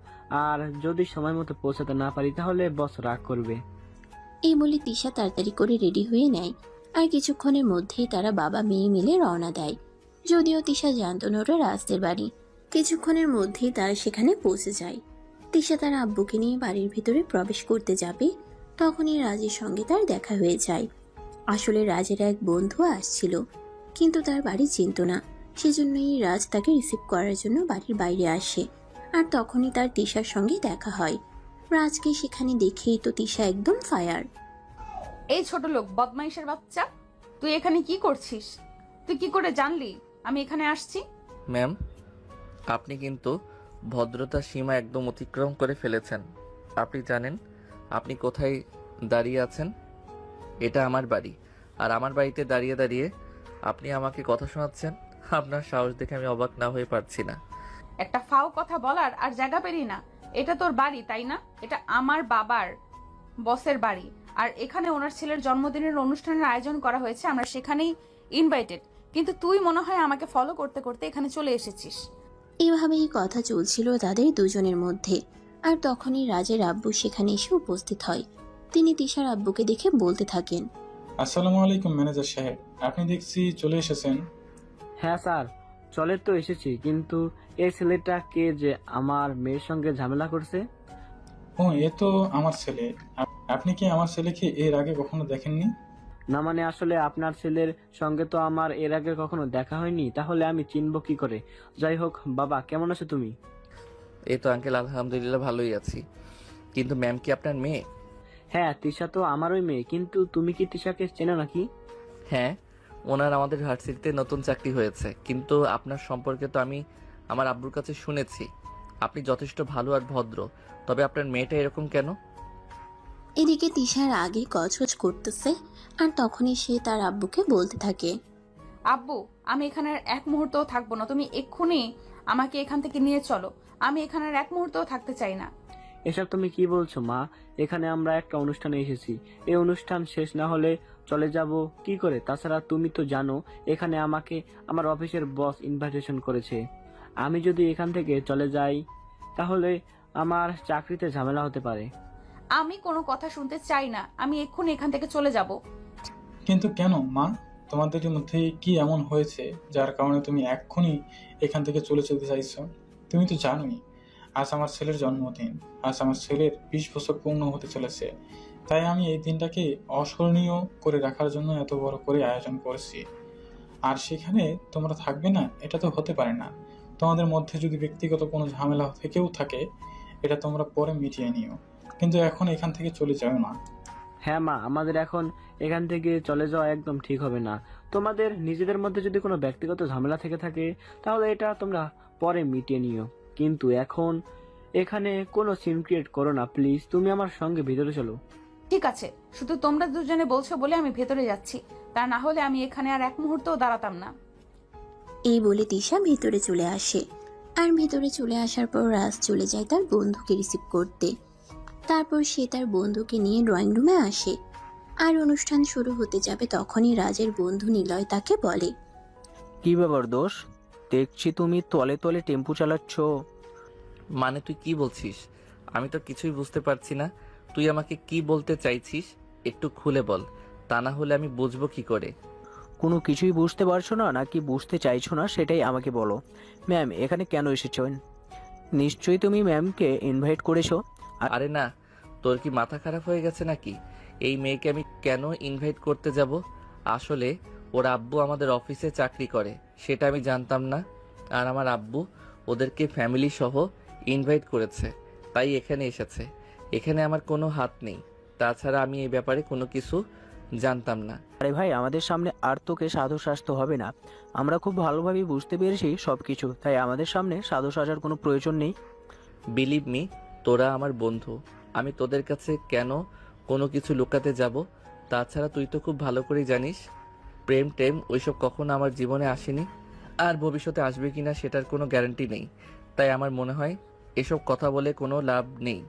আর যদি সময় মতো পৌঁছাতে না পারি তাহলে বস রাগ করবে। এই বলে তিশা তাড়াতাড়ি করে রেডি হয়ে নেয়। আর কিছুক্ষণের মধ্যেই তারা বাবা মেয়ে মিলে রওনা দেয়। যদিও তিশা জানত না ওটা রাজদের বাড়ি। কিছুক্ষণের মধ্যেই তারা সেখানে পৌঁছে যায়। তিশা তার আব্বুকে নিয়ে বাড়ির ভিতরে প্রবেশ করতে যাবে, তখনই রাজের সঙ্গে তার দেখা হয়ে যায়। আসলে রাজের এক বন্ধু আসছিল, কিন্তু তার বাড়ি চিনত না। সেজন্যই রাজ তাকে রিসিভ করার জন্য বাড়ির বাইরে আসে। আর তখনই তার তিশার সঙ্গে দেখা হয়। রাজকে সেখানে দেখেই তো তিশা একদম ফায়ার। এই ছোট লোক, বদমাইশের বাচ্চা, তুই এখানে কি করছিস? তুই কি করে জানলি আমি এখানে আসছি? ম্যাম, আপনি কিন্তু ভদ্রতার সীমা একদম অতিক্রম করে ফেলেছেন। আপনি জানেন আপনি কোথায় দাঁড়িয়ে আছেন? এটা আমার বাড়ি, আর আমার বাড়িতে দাঁড়িয়ে দাঁড়িয়ে আপনি আমাকে কথা শোনাচ্ছেন। আপনার সাহস দেখে আমি অবাক না হয়ে পারছি না। একটা ফাও কথা বলার আর জায়গা পেরি না। এটা তোর বাড়ি, তাই না? এটা আমার বাবার বসের বাড়ি, আর এখানে ওনার ছেলের জন্মদিনের অনুষ্ঠানের আয়োজন করা হয়েছে, আমরা সেখানেই ইনভাইটেড। কিন্তু তুই মনে হয় আমাকে ফলো করতে করতে এখানে চলে এসেছিস। এভাবেই কথা চলছিল তাদের দুজনের মধ্যে। আর তখনই রাজের আব্বু সেখানে এসে উপস্থিত হয়। তিনি তিশার আব্বুকে দেখে বলতে থাকেন, আসসালামু আলাইকুম ম্যানেজার সাহেব, আপনি দেখছি চলে এসেছেন। হ্যাঁ স্যার, চলে তো এসেছি, কিন্তু এই ছেলেটা কে যে আমার মেয়ের সঙ্গে ঝামেলা করছে? ও, এ তো আমার ছেলে। আপনি কি আমার ছেলেকে এর আগে কখনো দেখেননি? না মানে আসলে আপনার ছেলের সঙ্গে তো আমার এর আগে কখনো দেখা হয়নি, তাহলে আমি চিনবো কি করে? যাই হোক, বাবা কেমন আছো তুমি? এই তো আঙ্কেল, আলহামদুলিল্লাহ ভালোই আছি। কিন্তু ম্যাম কি আপনার মেয়ে? হ্যাঁ, তিশা তো আমারই মেয়ে, কিন্তু তুমি কি তিশাকে চেনো নাকি? হ্যাঁ, ওনার আমাদের ভার্সিটিতে নতুন চাকরি হয়েছে। কিন্তু আপনার সম্পর্কে তো আমি আমার আব্বুর কাছে শুনেছি। আপনি যথেষ্ট ভালো আর ভদ্র, তবে আপনার মেয়েটা এরকম কেন? এদিকে তিশার আগে গজগজ করতেছে। আর তখনই সে তার আব্বুকে বলতে থাকে, আব্বু, আমি এখানে আর এক মুহূর্তও থাকবো না। তুমি এক্ষুনি আমাকে এখান থেকে নিয়ে চলো। আমি এখানে আর এক মুহূর্তও থাকতে চাই না। এসব তুমি কি বলছো মা? এখানে আমরা একটা অনুষ্ঠানে এসেছি, এই অনুষ্ঠান শেষ না হলে চলে যাব কি করে? তাছাড়া তুমি তো জানো এখানে আমাকে আমার অফিসের বস ইনভাইটেশন করেছে। আমি যদি এখান থেকে চলে যাই তাহলে আমার চাকরিতে ঝামেলা হতে পারে। আমি কোনো কথা শুনতে চাই না। আমি এক্ষুনি এখান থেকে চলে যাব। কিন্তু কেন মা, তোমাদের মধ্যে কি এমন হয়েছে যার কারণে তুমি এক্ষুনি এখান থেকে চলে যেতে চাইছো? তুমি তো জানোই আজ আমার ছেলের জন্মদিন। আজ আমার ছেলের 20 বছর পূর্ণ হতে চলেছে। তাই আমি এই দিনটাকে অস্মরণীয় করে রাখার জন্য এত বড় করে আয়োজন করেছি। আর সেখানে তোমরা থাকবে না, এটা তো হতে পারে না। তোমাদের মধ্যে যদি ব্যক্তিগত কোনো ঝামেলা থেকেও থাকে, এটা তোমরা পরে মিটিয়ে নিও, কিন্তু এখন এখান থেকে চলে যাও না। হ্যাঁ মা, আমাদের এখন এখান থেকে চলে যাওয়া একদম ঠিক হবে না। তোমাদের নিজেদের মধ্যে যদি কোনো ব্যক্তিগত ঝামেলা থেকে থাকে তাহলে এটা তোমরা পরে মিটিয়ে নিও, কিন্তু এখন এখানে কোনো সিন ক্রিয়েট করো না প্লিজ। তুমি আমার সঙ্গে ভিতরে চলো। ঠিক আছে, শুধু তোমরা দুজনে বলছো বলে আমি ভেতরে যাচ্ছি। তা না হলে আমি এখানে আর এক মুহূর্তও দাঁড়াতাম না। এই বলে তিশা ভেতরে চলে আসে। আর ভেতরে চলে আসার পর রাজ চলে যায় তার বন্ধুকে রিসিভ করতে। তারপর সে তার বন্ধুকে নিয়ে ড্রয়িং রুমে আসে। আর অনুষ্ঠান শুরু হতে যাবে তখনই রাজের বন্ধু নিলয় তাকে বলে, কি ব্যাপার দোষ, দেখছি তুমি তলে তলে টেম্পু চালাচ্ছ। মানে তুই কি বলছিস? আমি তো কিছুই বুঝতে পারছি না। তুই আমাকে কি বলতে চাইছিস একটু খুলে বল, তা না হলে আমি বুঝবো কি করে। কোনো কিছুই বুঝতে পারছো না নাকি বুঝতে চাইছো না সেটাই আমাকে বলো। ম্যাম এখানে কেন এসেছেন? নিশ্চয়ই তুমি ম্যামকে ইনভাইট করেছো। আরে না, তোর কি মাথা খারাপ হয়ে গেছে নাকি? এই মেয়েকে আমি কেন ইনভাইট করতে যাব? আসলে ওর আব্বু আমাদের অফিসে চাকরি করে, সেটা আমি জানতাম না। আর আমার আব্বু ওদেরকে ফ্যামিলি সহ ইনভাইট করেছে, তাই এখানে এসেছে। এখানে আমার কোনো হাত নেই। তাছাড়া আমি এই ব্যাপারে কোনো কিছু জানতাম না। আরে ভাই, আমাদের সামনে আর তোকে সাধু সাজতে হবে না। আমরা খুব ভালোভাবে বুঝতে পেরেছি সবকিছু, তাই আমাদের সামনে সাধু সাজার কোনো প্রয়োজন নেই। বিলিভ মি, তোরা আমার বন্ধু। আমি তোদের কাছে কেন কোনো কিছু লুকাতে যাব? তাছাড়া তুই তো খুব ভালো করেই জানিস প্রেম টেম ওইসব কখনো আমার জীবনে আসেনি, আর ভবিষ্যতে আসবে কিনা সেটার কোনো গ্যারান্টি নেই। তাই আমার মনে হয় এসব কথা বলে কোনো লাভ নেই।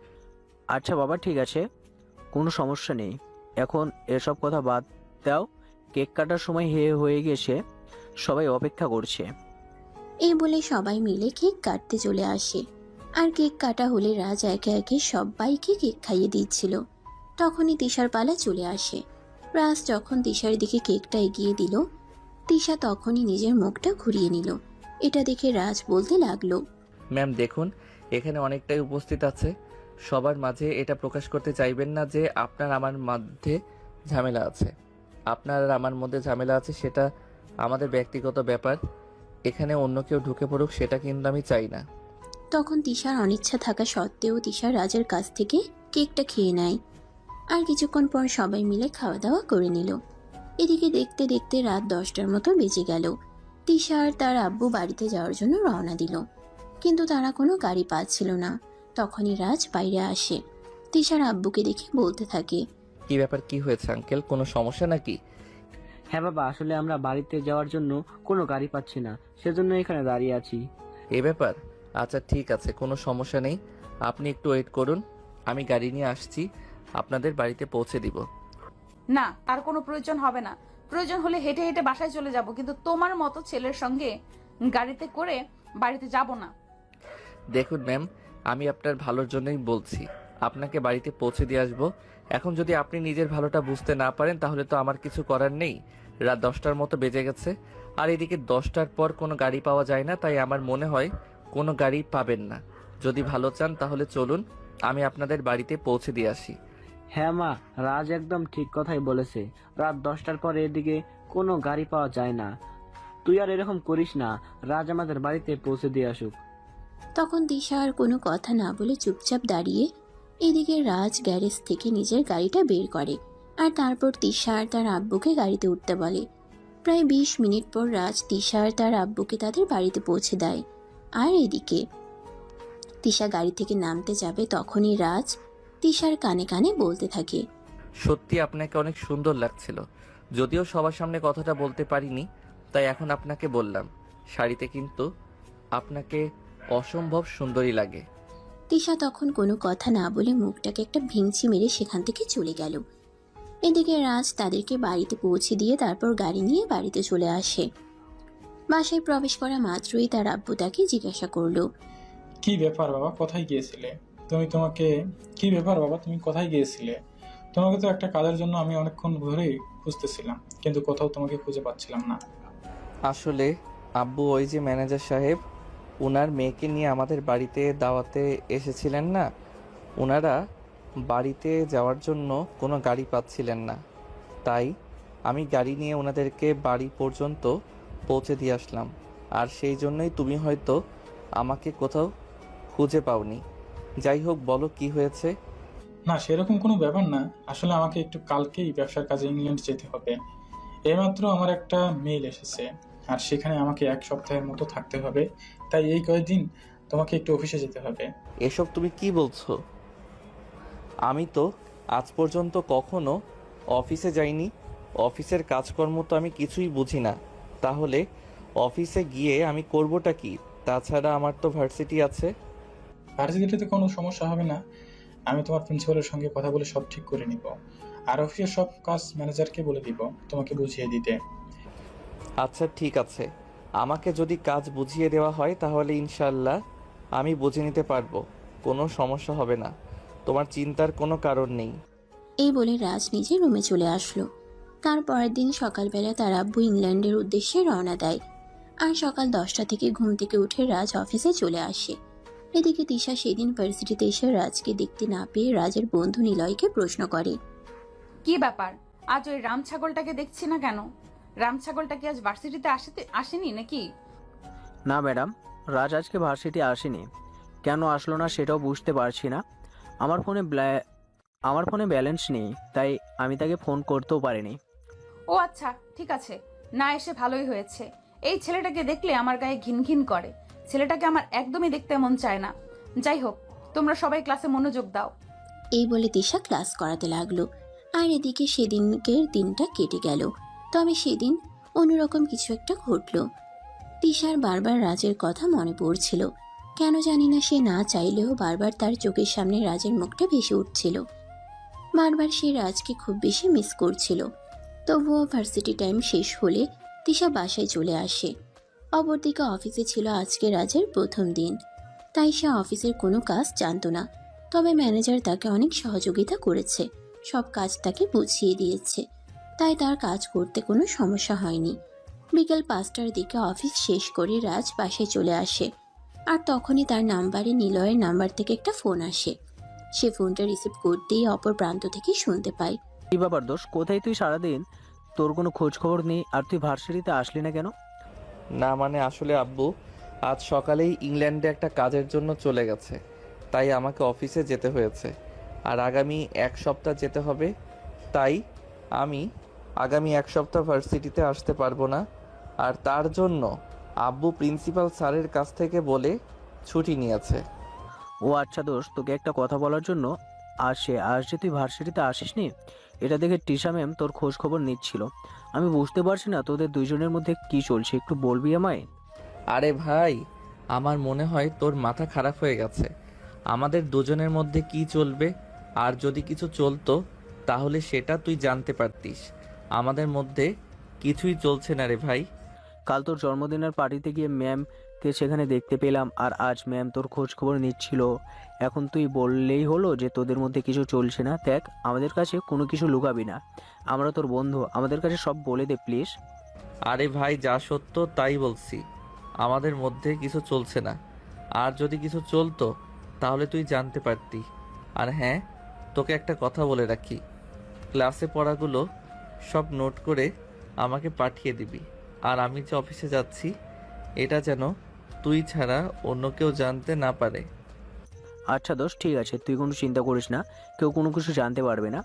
আচ্ছা বাবা, ঠিক আছে, কোনো সমস্যা নেই। এখন এসব কথা বাদ দাও। কেক কাটার সময় হয়ে গেছে, সবাই অপেক্ষা করছে। এই বলে সবাই মিলে কেক কাটতে চলে আসে। আর কেক কাটা হলে রাজ একে একে সবাইকে কেক খাইয়ে দিচ্ছিল। তখনই তিশার পালা চলে আসে। রাজ যখন তিশার দিকে কেকটা এগিয়ে দিল, তিশা তখনই নিজের মুখটা ঘুরিয়ে নিল। এটা দেখে রাজ বলতে লাগলো, ম্যাম দেখুন, এখানে অনেকটাই উপস্থিত আছে। সবার মাঝে এটা প্রকাশ করতে চাইবেন না যে আপনার আমার মধ্যে ঝামেলা আছে। আপনার আর আমার মধ্যে ঝামেলা আছে সেটা আমাদের ব্যক্তিগত ব্যাপার। এখানে অন্য কেউ ঢুকে পড়ুক সেটা কিন্তু আমি চাই না। তখন তিশার অনিচ্ছা থাকা সত্ত্বেও তিশা রাজের কাছ থেকে কেকটা খেয়ে নেয়। আর কিছুক্ষণ পর সবাই মিলে খাওয়া দাওয়া করে নিল। এদিকে দেখতে দেখতে রাত 10টার মতো বেজে গেল। তিশা আর তার আব্বু বাড়িতে যাওয়ার জন্য রওনা দিল, কিন্তু তারা কোনো গাড়ি পাচ্ছিল না। তখনই রাজ বাইরে আসে। তিশার আব্বুকে দেখে বলতে থাকে, কি ব্যাপার, কি হয়েছে আঙ্কেল, কোনো সমস্যা নাকি? হ্যাঁ বাবা, আসলে আমরা বাড়িতে যাওয়ার জন্য কোনো গাড়ি পাচ্ছি না, সেজন্য এখানে দাঁড়িয়ে আছি। এই ব্যাপার, আচ্ছা ঠিক আছে, কোনো সমস্যা নেই। আপনি একটু ওয়েট করুন, আমি গাড়ি নিয়ে আসছি, আপনাদের বাড়িতে পৌঁছে দিব। না, তার কোনো প্রয়োজন হবে না। প্রয়োজন হলে হেঁটে হেঁটে বাসায় চলে যাব, কিন্তু তোমার মতো ছেলের সঙ্গে গাড়িতে করে বাড়িতে যাব না। দেখুন ম্যাম, আমি আপনার ভালোর জন্যই বলছি, আপনাকে বাড়িতে পৌঁছে দিয়ে আসবো। এখন যদি আপনি নিজের ভালোটা বুঝতে না পারেন তাহলে তো আমার কিছু করার নেই। রাত 10টার মতো বেজে গেছে, আর এদিকে 10টার পর কোনো গাড়ি পাওয়া যায় না, তাই আমার মনে হয় কোনো গাড়ি পাবেন না। যদি ভালো চান তাহলে চলুন, আমি আপনাদের বাড়িতে পৌঁছে দিয়ে আসি। হ্যাঁ মা, রাজ একদম ঠিক কথাই বলেছে। রাত 10টার পরে এদিকে কোনো গাড়ি পাওয়া যায় না। তুই আর এরকম করিস না, রাজ আমাদের বাড়িতে পৌঁছে দিয়ে আসুক। তখন দিশা আর কোনো কথা না বলে চুপচাপ দাঁড়িয়ে। এদিকে রাজ গ্যারেজ থেকে নিজের গাড়িটা বের করে, আর তারপর তিশা আর তার আব্বুকে গাড়িতে উঠতে বলে। প্রায় 20 মিনিট পর রাজ তিশা আর তার আব্বুকে তাদের বাড়িতে পৌঁছে দেয়। আর এদিকে তিশা গাড়ি থেকে নামতে যাবে, তখনই রাজ তিশার কানে কানে বলতে থাকে, সত্যি আপনাকে অনেক সুন্দর লাগছিল। যদিও সবার সামনে কথাটা বলতে পারিনি, তাই এখন আপনাকে বললাম। শাড়িতে কিন্তু আপনাকে অসম্ভব সুন্দরী লাগে। তিশা তখন কোনো কথা না বলে মুখটাকে একটা ভিঞ্চি মেরে সেখান থেকে চলে গেল। এদিকে রাজ তাদেরকে বাড়িতে পৌঁছে দিয়ে তারপর গাড়ি নিয়ে বাড়িতে চলে আসে। বাসায় প্রবেশ করা মাত্রই তার আব্বু তাকে জিজ্ঞাসা করলো, কি ব্যাপার বাবা, কোথায় গিয়েছিলে? কি ব্যাপার বাবা, তুমি কোথায় গিয়েছিলে? তোমাকে তো একটা কাজের জন্য আমি অনেকক্ষণ ধরেই খুঁজতেছিলাম, কিন্তু কোথাও তোমাকে খুঁজে পাচ্ছিলাম না। আসলে আব্বু, ওই যে ম্যানেজার সাহেব, ওনার মেয়েকে নিয়ে আমাদের বাড়িতে দাওয়াতে এসেছিলেন না, ওনারা বাড়িতে যাওয়ার জন্য কোনো গাড়ি পাচ্ছিলেন না, তাই আমি গাড়ি নিয়ে ওনাদেরকে বাড়ি পর্যন্ত পৌঁছে দিয়ে আসলাম। আর সেই জন্যই তুমি হয়তো আমাকে কোথাও খুঁজে পাওনি। যাই হোক, বলো কি হয়েছে? না, সেরকম কোনো ব্যাপার না। আসলে আমাকে একটু কালকেই ব্যবসার কাজে ইংল্যান্ড যেতে হবে। এইমাত্র আমার একটা মেইল এসেছে, আর সেখানে আমাকে 1 সপ্তাহের মতো থাকতে হবে। তাই এই কয়েকদিন তোমাকে একটু অফিসে যেতে হবে। এসব তুমি কি বলছো? আমি তো আজ পর্যন্ত কখনো অফিসে যাইনি। অফিসের কাজকর্ম তো আমি কিছুই বুঝি না। তাহলে অফিসে গিয়ে আমি করবোটা কি? তাছাড়া আমার তো ভার্সিটি আছে। ভার্সিটিতে কোনো সমস্যা হবে না। আমি তোমার প্রিন্সিপালের সঙ্গে কথা বলে সব ঠিক করে নিব। আর অফিসের সব কাজ ম্যানেজারকে বলে দিব তোমাকে বুঝিয়ে দিতে। আচ্ছা ঠিক আছে, আমাকে যদি কাজ বুঝিয়ে দেওয়া হয় তাহলে ইনশাল্লাহ আমি বুঝে নিতে পারবো, কোনো সমস্যা হবে না, তোমার চিন্তার কোনো কারণ নেই। এই বলে রাজ নিজের রুমে চলে আসলো। তার পরের দিন সকালবেলা তার আব্বু ইংল্যান্ডের উদ্দেশ্যে রওনা দেয়। আর সকাল 10টা থেকে ঘুম থেকে উঠে রাজ অফিসে চলে আসে। এদিকে তিশা সেদিন ভার্সিটিতে এসে রাজকে দেখতে না পেয়ে রাজের বন্ধু নিলয়কে প্রশ্ন করে, কি ব্যাপার, আজ ওই রাম ছাগলটাকে দেখছি না কেন? রাম ছাগলটা কি আজ ভার্সিটিতে আসেনি নাকি? না ম্যাডাম, রাজ আজকে ভার্সিটি আসেনি। কেন আসলো না সেটাও বুঝতে পারছি না। আমার ফোনে ব্যালেন্স নেই, তাই আমি তাকে ফোন করতেও পারিনি। ও আচ্ছা, ঠিক আছে, না এসে ভালোই হয়েছে। এই ছেলেটাকে দেখলে আমার গায়ে ঘিন ঘিন করে। ছেলেটাকে আমার একদমই দেখতে মন চায় না। যাই হোক, তোমরা সবাই ক্লাসে মনোযোগ দাও। এই বলে তিশা ক্লাস করাতে লাগলো। আর এদিকে সেদিনকের দিনটা কেটে গেল। তবে সেদিন অন্যরকম কিছু একটা ঘটলো। তিশার বারবার রাজের কথা মনে পড়ছিল। কেন জানি না, সে না চাইলেও বারবার তার চোখের সামনে রাজের মুখটা ভেসে উঠছিল। বারবার সে রাজকে খুব বেশি মিস করছিল। তবুও ভার্সিটি টাইম শেষ হলে তিশা বাসায় চলে আসে। অপরদিকে অফিসে ছিল আজকে রাজের প্রথম দিন, তাই সে অফিসের কোনো কাজ জানতো না। তবে ম্যানেজার তাকে অনেক সহযোগিতা করেছে, সব কাজ তাকে বুঝিয়ে দিয়েছে, তাই তার কাজ করতে কোনো সমস্যা হয়নি। বিকেল 5টার দিকে অফিস শেষ করে রাজ বাসায় চলে আসে, আর তখনই তার নাম্বারে নিলয়ের নাম্বার থেকে একটা ফোন আসে। সে ফোনটা রিসিভ করতেই অপর প্রান্ত থেকে শুনতে পায়, কি ব্যাপার দোষ, কোথায় তুই সারাদিন? তোর কোনো খোঁজ খবর নেই, আর তুই ভার্সিটিতে আসলি না কেন? না মানে আসলে আব্বু আজ সকালেই ইংল্যান্ডে একটা কাজের জন্য চলে গেছে, তাই আমাকে অফিসে যেতে হয়েছে। আর আগামী 1 সপ্তাহ যেতে হবে, তাই আমি আগামী 1 সপ্তাহ ভার্সিটিতে আসতে পারবো না। আর তার জন্য আব্বু প্রিন্সিপাল স্যারের কাছ থেকে বলে ছুটি নিয়েছে। ও আচ্ছা দোষ, তোকে একটা কথা বলার জন্য আজ যে তুই ভার্সিটিতে আসিসনি, এটা দেখে টিশা ম্যাম তোর খোঁজ খবর নিচ্ছিল। আমি বুঝতে পারছি না তোদের দুইজনের মধ্যে কি চলছে, একটু বলবি আমায়? আরে ভাই, আমার মনে হয় তোর মাথা খারাপ হয়ে গেছে। আমাদের দুজনের মধ্যে কি চলবে? আর যদি কিছু চলতো তাহলে সেটা তুই জানতে পারতিস। আমাদের মধ্যে কিছুই চলছে না রে ভাই। কাল তোর জন্মদিনের পার্টিতে গিয়ে ম্যামকে সেখানে দেখতে পেলাম, আর আজ ম্যাম তোর খোঁজ খবর নিচ্ছিল। এখন তুই বললেই হলো যে তোদের মধ্যে কিছু চলছে না? দেখ, আমাদের কাছে কোনো কিছু লুকাবি না, আমরা তোর বন্ধু, আমাদের কাছে সব বলে দে প্লিজ। আরে ভাই, যা সত্য তাই বলছি, আমাদের মধ্যে কিছু চলছে না। আর যদি কিছু চলতো তাহলে তুই জানতে পারতি। আর হ্যাঁ, তোকে একটা কথা বলে রাখি, ক্লাসে পড়াগুলো সব নোট করে আমাকে পাঠিয়ে দিবি। আর আমি যে অফিসে যাচ্ছি এটা যেন তুই ছাড়া অন্য কেউ জানতে না পারে। আচ্ছা দোষ, ঠিক আছে, তুই কোনো চিন্তা করিস না, কেউ কোনো কিছু জানতে পারবে না।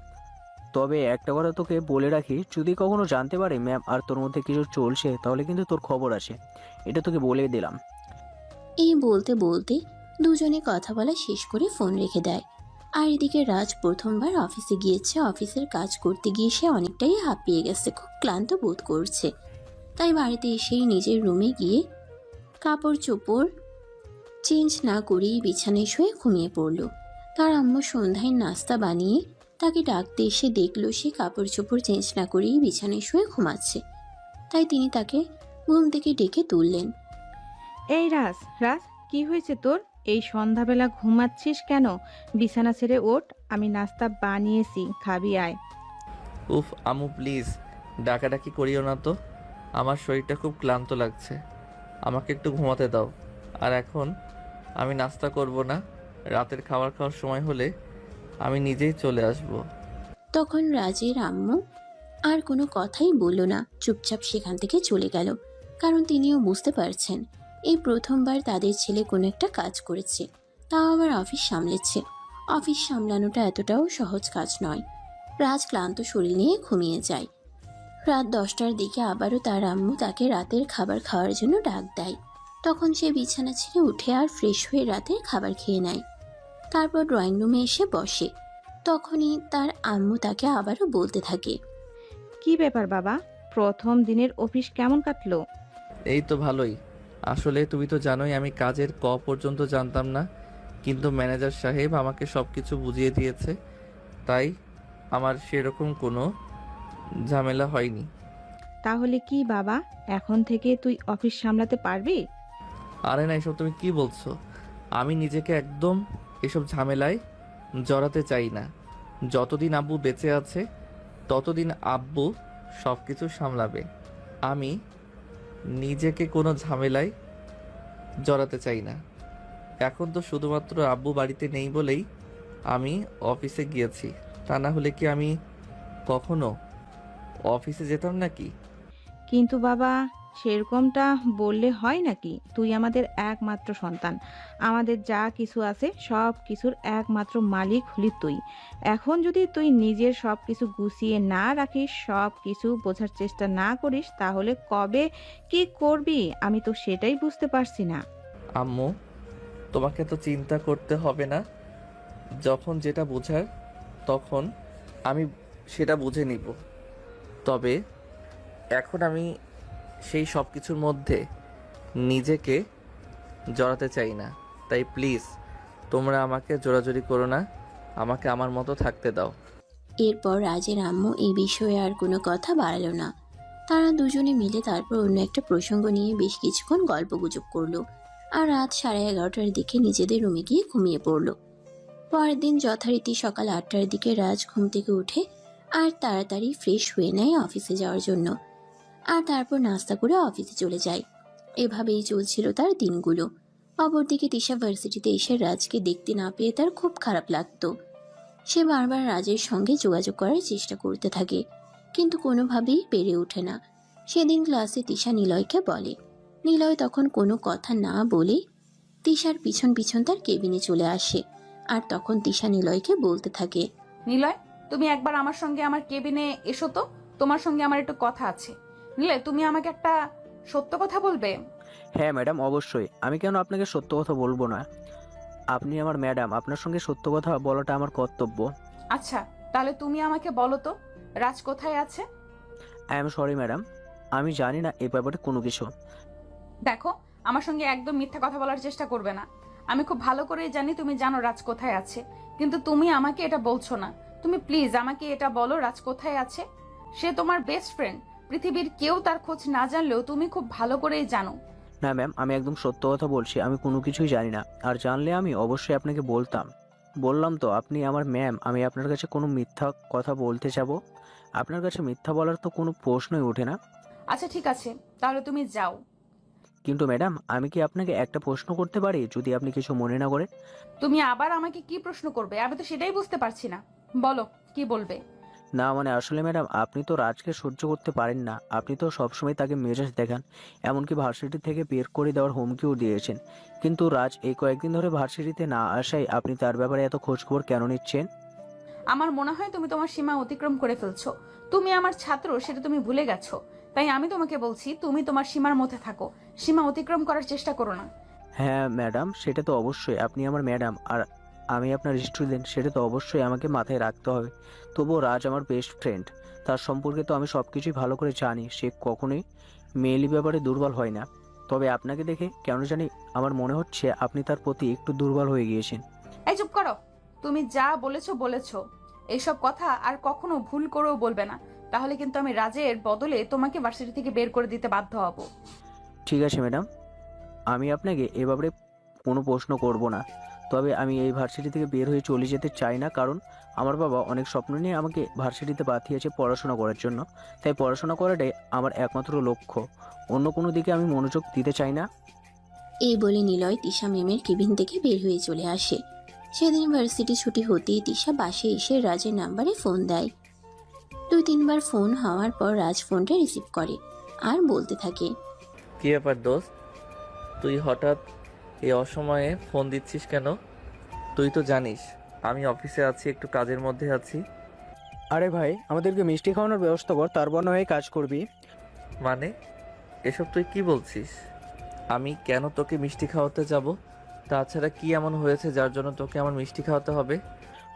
তবে একটা কথা তোকে বলে রাখি, যদি কখনো জানতে পারে ম্যাম আর তোর মধ্যে কিছু চলছে, তাহলে কিন্তু তোর খবর আছে, এটা তোকে বলে দিলাম। এই বলতে বলতে দুজনে কথা বলা শেষ করে ফোন রেখে দেয়। আর এদিকে রাজ প্রথমবার অফিসে গিয়েছে। অফিসের কাজ করতে গিয়ে সে অনেকটাই হাঁপিয়ে গেছে, খুব ক্লান্ত বোধ করছে। তাই বাড়িতে এসেই নিজের রুমে গিয়ে কাপড় চোপড় চেঞ্জ না করেই বিছানায় শুয়ে ঘুমিয়ে পড়ল। তার আম্মু সন্ধ্যায় নাস্তা বানিয়ে তাকে ডাকতে এসে দেখলো সে কাপড় চোপড় চেঞ্জ না করেই বিছানায় শুয়ে ঘুমাচ্ছে। তাই তিনি তাকে ঘুম থেকে ডেকে তুললেন। এই রাজ, রাজ, কি হয়েছে তোর? এই সন্ধ্যাবেলা ঘুমাচ্ছিস কেন? বিছানা ছেড়ে ওঠ, আমি নাস্তা বানিয়েছি, খাবি আয়। উফ আম্মু প্লিজ ডাকাডাকি করিও না তো, আমার শরীরটা খুব ক্লান্ত লাগছে, আমাকে একটু ঘুমাতে দাও। আর এখন আমি নাস্তা করব না, রাতের খাবার খাওয়ার সময় হলে আমি নিজেই চলে আসব। তখন রাজের আম্মু আর কোনো কথাই বলল না, চুপচাপ সেখান থেকে চলে গেল। কারণ তিনিও বুঝতে পারছেন এই প্রথমবার তাদের ছেলে কোনো একটা কাজ করেছে, তাও আবার অফিস সামলেছে। অফিস সামলানোটা এতটাও সহজ কাজ নয়। রাজ ক্লান্ত শরীর নিয়ে ঘুমিয়ে যায়। রাত 10টার দিকে আবারও তার আম্মু তাকে রাতের খাবার খাওয়ার জন্য ডাক দেয়। তখন সে বিছানা ছেড়ে উঠে আর ফ্রেশ হয়ে রাতের খাবার খেয়ে নেয়। তারপর ড্রয়িং রুমে এসে বসে। তখনই তার আম্মু তাকে আবারও বলতে থাকে, কি ব্যাপার বাবা, প্রথম দিনের অফিস কেমন কাটলো? এই তো ভালোই। আসলে তুমি তো জানোই আমি কাজের পর্যন্ত জানতাম না, কিন্তু ম্যানেজার সাহেব আমাকে সব কিছু বুঝিয়ে দিয়েছে, তাই আমার সেরকম কোনো ঝামেলা হয়নি। তাহলে কি বাবা, এখন থেকে তুই অফিস সামলাতে পারবি? আরে না, এসব তুমি কি বলছো? আমি নিজেকে একদম এসব ঝামেলায় জড়াতে চাই না। যতদিন আব্বু বেঁচে আছে ততদিন আব্বু সব কিছু সামলাবে। আমি নিজেকে কোনো ঝামেলায় জড়াতে চাই না। এখন তো শুধুমাত্র আব্বু বাড়িতে নেই বলেই আমি অফিসে গিয়েছি, তা না হলে কি আমি কখনো অফিসে যেতাম নাকি? কিন্তু বাবা, সেরকমটা বললে হয় নাকি? তুই আমাদের একমাত্র সন্তান, আমাদের যা কিছু আছে সব কিছুর একমাত্র মালিক হলি তুই। এখন যদি তুই নিজের সব কিছু গুছিয়ে না রাখিস, সব কিছু বোঝার চেষ্টা না করিস, তাহলে কবে কি করবি আমি তো সেটাই বুঝতে পারছি না। আম্মু, তোমাকে তো চিন্তা করতে হবে না, যখন যেটা বোঝার তখন আমি সেটা বুঝে নিব। তবে এখন আমি সেই সব কিছুর মধ্যে নিজেকে জড়াতে চাই না, তাই প্লিজ তোমরা আমাকে জোরাজুরি করো না, আমাকে আমার মতো থাকতে দাও। এরপর রাজের আম্মু এই বিষয়ে আর কোনো কথা বাড়ালো না। তারা দুজনে মিলে তারপর অন্য একটা প্রসঙ্গ নিয়ে বেশ কিছুক্ষণ গল্পগুজব করলো আর রাত 11:30টার দিকে নিজেদের রুমে গিয়ে ঘুমিয়ে পড়ল। পরের দিন যথারীতি সকাল 8টার দিকে রাজ ঘুম থেকে উঠে আর তাড়াতাড়ি ফ্রেশ হয়ে নেয় অফিসে যাওয়ার জন্য, আর তারপর নাস্তা করে অফিসে চলে যায়। এভাবেই চলছিল তার দিনগুলো। অপরদিকে তিশা ভার্সিটিতে এসে রাজকে দেখতে না পেয়ে তার খুব খারাপ লাগতো। সে বারবার রাজের সঙ্গে যোগাযোগ করার চেষ্টা করতে থাকে, কিন্তু কোনোভাবেই পেরে ওঠে না। সেদিন ক্লাসে তিশা নিলয়কে বলে। নিলয় তখন কোনো কথা না বলে তিশার পিছন পিছন তার কেবিনে চলে আসে, আর তখন তিশা নিলয়কে বলতে থাকে, নিলয়, তুমি একবার আমার সঙ্গে আমার কেবিনে এসো তো, তোমার সঙ্গে আমার একটু কথা আছে। নিলয়, তুমি আমাকে একটা সত্য কথা বলবে? হ্যাঁ ম্যাডাম, অবশ্যই। আমি কেন আপনাকে সত্য কথা বলবো না? আপনি আমার ম্যাডাম, আপনার সঙ্গে সত্য কথা বলাটা আমার কর্তব্য। আচ্ছা, তাহলে তুমি আমাকে বলো তো, রাজ কোথায় আছে? আই এম সরি ম্যাডাম, আমি জানি না এ ব্যাপারে কোনো কিছু। দেখো, আমার সঙ্গে একদম মিথ্যা কথা বলার চেষ্টা করবে না। আমি খুব ভালো করেই জানি তুমি জানো রাজ কোথায় আছে, কিন্তু তুমি আমাকে এটা বলছো না। তুমি প্লিজ আমাকে এটা বলো, রাজ কোথায় আছে? সে তোমার বেস্ট ফ্রেন্ড, পৃথিবীর কেউ তার খোঁজ না জানলেও তুমি খুব ভালো করেই জানো। না ম্যাম, আমি একদম সত্য কথা বলছি, আমি কোনো কিছুই জানি না। আর জানলে আমি অবশ্যই আপনাকে বলতাম। বললাম তো, আপনি আমার ম্যাম, আমি আপনার কাছে কোনো মিথ্যা কথা বলতে যাব? আপনার কাছে মিথ্যা বলার তো কোনো প্রশ্নই ওঠে না। আচ্ছা ঠিক আছে, তাহলে তুমি যাও। কিন্তু ম্যাডাম, আমি কি আপনাকে একটা প্রশ্ন করতে পারি, যদি আপনি কিছু মনে না করেন? তুমি আবার আমাকে কি প্রশ্ন করবে? আমি তো সেটাই বুঝতে পারছি না। বলো, কি বলবে? না মানে আসলে ম্যাডাম, আপনি তো রাজকে সহ্য করতে পারেন না। আপনি তো সবসময় তাকে মেজাজ দেখান, এমনকি ভার্সিটি থেকে বের করে দেওয়ার হুমকিও দিয়েছেন। কিন্তু রাজ এই কয়েকদিন ধরে ভার্সিটিতে না আসায় আপনি তার ব্যাপারে এত খোঁজখবর কেন নিচ্ছেন? আমার মনে হয় তুমি তোমার সীমা অতিক্রম করে ফেলছো। তুমি আমার ছাত্র, সেটা তুমি ভুলে গেছো। তাই আমি তোমাকে বলছি, তুমি তোমার সীমার মধ্যে থাকো, সীমা অতিক্রম করার চেষ্টা করো না। হ্যাঁ ম্যাডাম, সেটা তো অবশ্যই। আপনি আমার ম্যাডাম আর আমি আপনার স্টুডেন্ট, সেটা তো অবশ্যই আমাকে মাথায় রাখতে হবে। তবুও রাজ আমার বেস্ট ফ্রেন্ড, তার সম্পর্কে তো আমি সব কিছুই ভালো করে জানি। সে কখনোই মেয়েলি ব্যাপারে দুর্বল হয় না। তবে আপনাকে দেখে কেন জানি আমার মনে হচ্ছে আপনি তার প্রতি একটু দুর্বল হয়ে গিয়েছেন। এই চুপ করো, তুমি যা বলেছো বলেছো। এইসব কথা আর কখনো ভুল করেও বলবে না, তাহলে কিন্তু আমি রাজের বদলে তোমাকে ভার্সিটি থেকে বের করে দিতে বাধ্য হব। ঠিক আছে ম্যাডাম, আমি আপনাকে এ ব্যাপারে কোনো প্রশ্ন করব না। তবে আমি এই ভার্সিটি থেকে বের হয়ে চলে যেতে চাই না, কারণ আমার বাবা অনেক স্বপ্ন নিয়ে আমাকে ভার্সিটিতে পাঠিয়েছে পড়াশোনা করার জন্য। তাই পড়াশোনা করাটাই আমার একমাত্র লক্ষ্য। অন্য কোনো দিকে আমি মনোযোগ দিতে চাই না। এই বলে নিলয় তিশা ম্যামের কেবিন থেকে বের হয়ে চলে আসে। সেদিন ভার্সিটি ছুটি হতেই তিশা বাসে এসে রাজের নাম্বারে ফোন দেয়। 2-3বার ফোন হওয়ার পর রাজ ফোনটা রিসিভ করে আর বলতে থাকে, কি ব্যাপার দোস্ত, তুই হঠাৎ এই অসময়ে ফোন দিচ্ছিস কেন? তুই তো জানিস আমি অফিসে আছি, একটু কাজের মধ্যে আছি। আরে ভাই, আমাদেরকে মিষ্টি খাওয়ানোর ব্যবস্থা কর, তারপর না হয়ে কাজ করবি। মানে এসব তুই কি বলছিস? আমি কেন তোকে মিষ্টি খাওয়াতে যাব? তাছাড়া কি এমন হয়েছে যার জন্য তোকে আমার মিষ্টি খাওয়াতে হবে?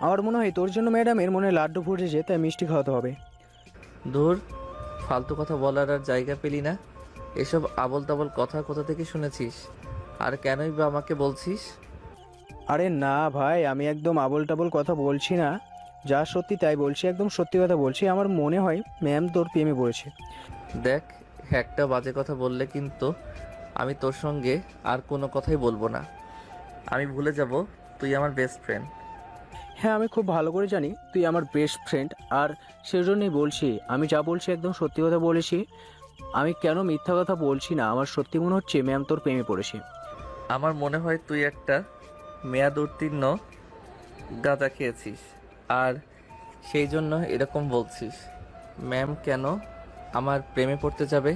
আমার মনে হয় তোর জন্য ম্যাডামের মনে লাড্ডু ফুটেছে, তাই মিষ্টি খাওয়াতে হবে। ধুর, ফালতু কথা বলার আর জায়গা পেলি না। এসব আবল তাবল কথা কোথা থেকে শুনেছিস? আর কেনই বা আমাকে বলছিস? আরে না ভাই, আমি একদম আবল টাবল কথা বলছি না, যা সত্যি তাই বলছি, একদম সত্যি কথা বলছি। আমার মনে হয় ম্যাম তোর প্রেমে পড়েছে। দেখ, একটা বাজে কথা বললে কিন্তু আমি তোর সঙ্গে আর কোনো কথাই বলবো না। আমি ভুলে যাব তুই আমার বেস্ট ফ্রেন্ড। হ্যাঁ, আমি খুব ভালো করে জানি তুই আমার বেস্ট ফ্রেন্ড, আর সেজন্যই বলছি, আমি যা বলছি একদম সত্যি কথা বলেছি। আমি কেন মিথ্যা কথা বলছি না, আমার সত্যি মনে হচ্ছে ম্যাম তোর প্রেমে পড়েছে। আমার মনে হয় তুই একটা মেয়াদ উত্তীর্ণ গাঁজা খেয়েছিস, আর সেই জন্য এরকম বলছিস। ম্যাম কেন আমার প্রেমে পড়তে যাবে?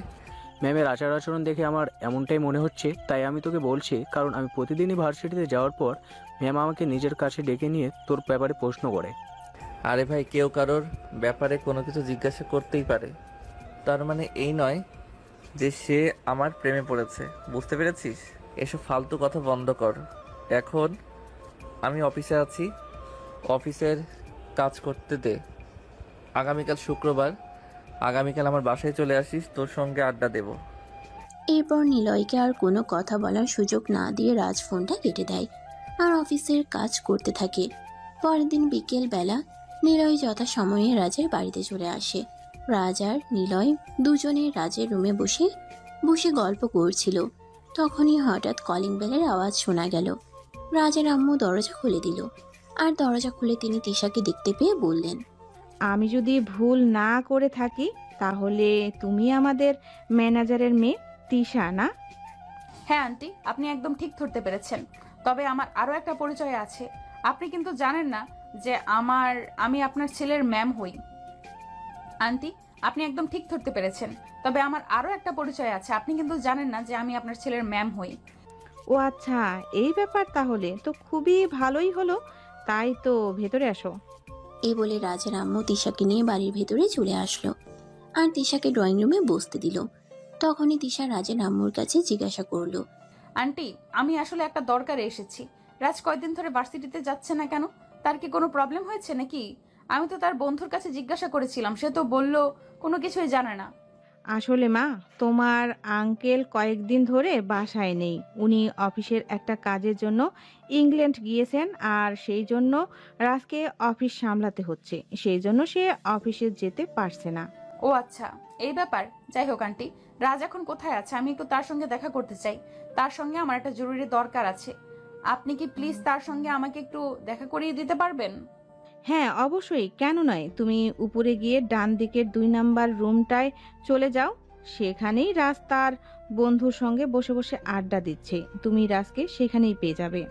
ম্যামের আচার আচরণ দেখে আমার এমনটাই মনে হচ্ছে, তাই আমি তোকে বলছি। কারণ আমি প্রতিদিনই ভার্সিটিতে যাওয়ার পর ম্যাম আমাকে নিজের কাছে ডেকে নিয়ে তোর ব্যাপারে প্রশ্ন করে। আরে ভাই, কেউ কারোর ব্যাপারে কোনো কিছু জিজ্ঞাসা করতেই পারে, তার মানে এই নয় যে সে আমার প্রেমে পড়েছে। বুঝতে পেরেছিস? এসব ফালতু কথা বন্ধ কর। এখন আমি অফিসে আছি, অফিসের কাজ করতে দে। আগামীকাল শুক্রবার, আগামীকাল আমার বাসায় চলে আসিস, তোর সঙ্গে আড্ডা দেব। এরপর নিলয়কে আর কোনো কথা বলার সুযোগ না দিয়ে রাজ ফোনটা কেটে দেয় আর অফিসের কাজ করতে থাকে। পরের দিন বিকেল বেলা নিলয় যথাসময়ে রাজের বাড়িতে চলে আসে। রাজ আর নিলয় দুজনে রাজের রুমে বসে বসে গল্প করছিল। তখনই হঠাৎ কলিং বেলের আওয়াজ শোনা গেল। রাজের আম্মু দরজা খুলে দিল, আর দরজা খুলে তিনি তিশাকে দেখতে পেয়ে বললেন, আমি যদি ভুল না করে থাকি তাহলে তুমি আমাদের ম্যানেজারের মেয়ে তিশা, না? হ্যাঁ আন্টি, আপনি একদম ঠিক ধরতে পেরেছেন। তবে আমার আরও একটা পরিচয় আছে। আপনি কিন্তু জানেন না যে আমি আপনার ছেলের ম্যাম হই। আন্টি, আপনি একদম ঠিক ধরতে পেরেছেন। তবে আমার আরও একটা পরিচয় আছে। আপনি কিন্তু জানেন না যে আমি আপনার ছেলের ম্যাম হই। ও আচ্ছা, এই ব্যাপার তাহলে তো খুবই ভালোই হলো। তাই তো, ভেতরে আসো। এই বলে রাজের আম্মু তিশাকে নিয়ে বাড়ির ভেতরে চলে আসলো আর তিশাকে ড্রয়িং রুমে বসতে দিল। তখনই তিশা রাজের আম্মুর কাছে জিজ্ঞাসা করলো, আন্টি, আমি আসলে একটা দরকারে এসেছি। রাজ কয়দিন ধরে ভার্সিটিতে যাচ্ছে না কেন? তার কি কোনো প্রবলেম হয়েছে নাকি? আমি তো তার বন্ধুর কাছে জিজ্ঞাসা করেছিলাম, সে তো বলল কোনো কিছুই জানে না। আসলে মা, তোমার আঙ্কেল কয়েকদিন ধরে বাসায় নেই। উনি অফিসের একটা কাজের জন্য ইংল্যান্ড গিয়েছেন, আর সেই জন্য রাজকে অফিস সামলাতে হচ্ছে। সেই জন্য সে অফিসে যেতে পারছে না। ও আচ্ছা, এই ব্যাপার। যাই হোক আন্টি, রাজ এখন কোথায় আছে? আমি একটু তার সঙ্গে দেখা করতে চাই। তার সঙ্গে আমার একটা জরুরি দরকার আছে। আপনি কি প্লিজ তার সঙ্গে আমাকে একটু দেখা করিয়ে দিতে পারবেন? হ্যাঁ অবশ্যই, কেন নয়। তুমি উপরে গিয়ে ডান দিকের 2 নাম্বার রুমটায় চলে যাও। সেখানেই রাজ তার বন্ধুর সঙ্গে বসে বসে আড্ডা দিচ্ছে। তুমি রাজকে সেখানেই পেয়ে যাবে।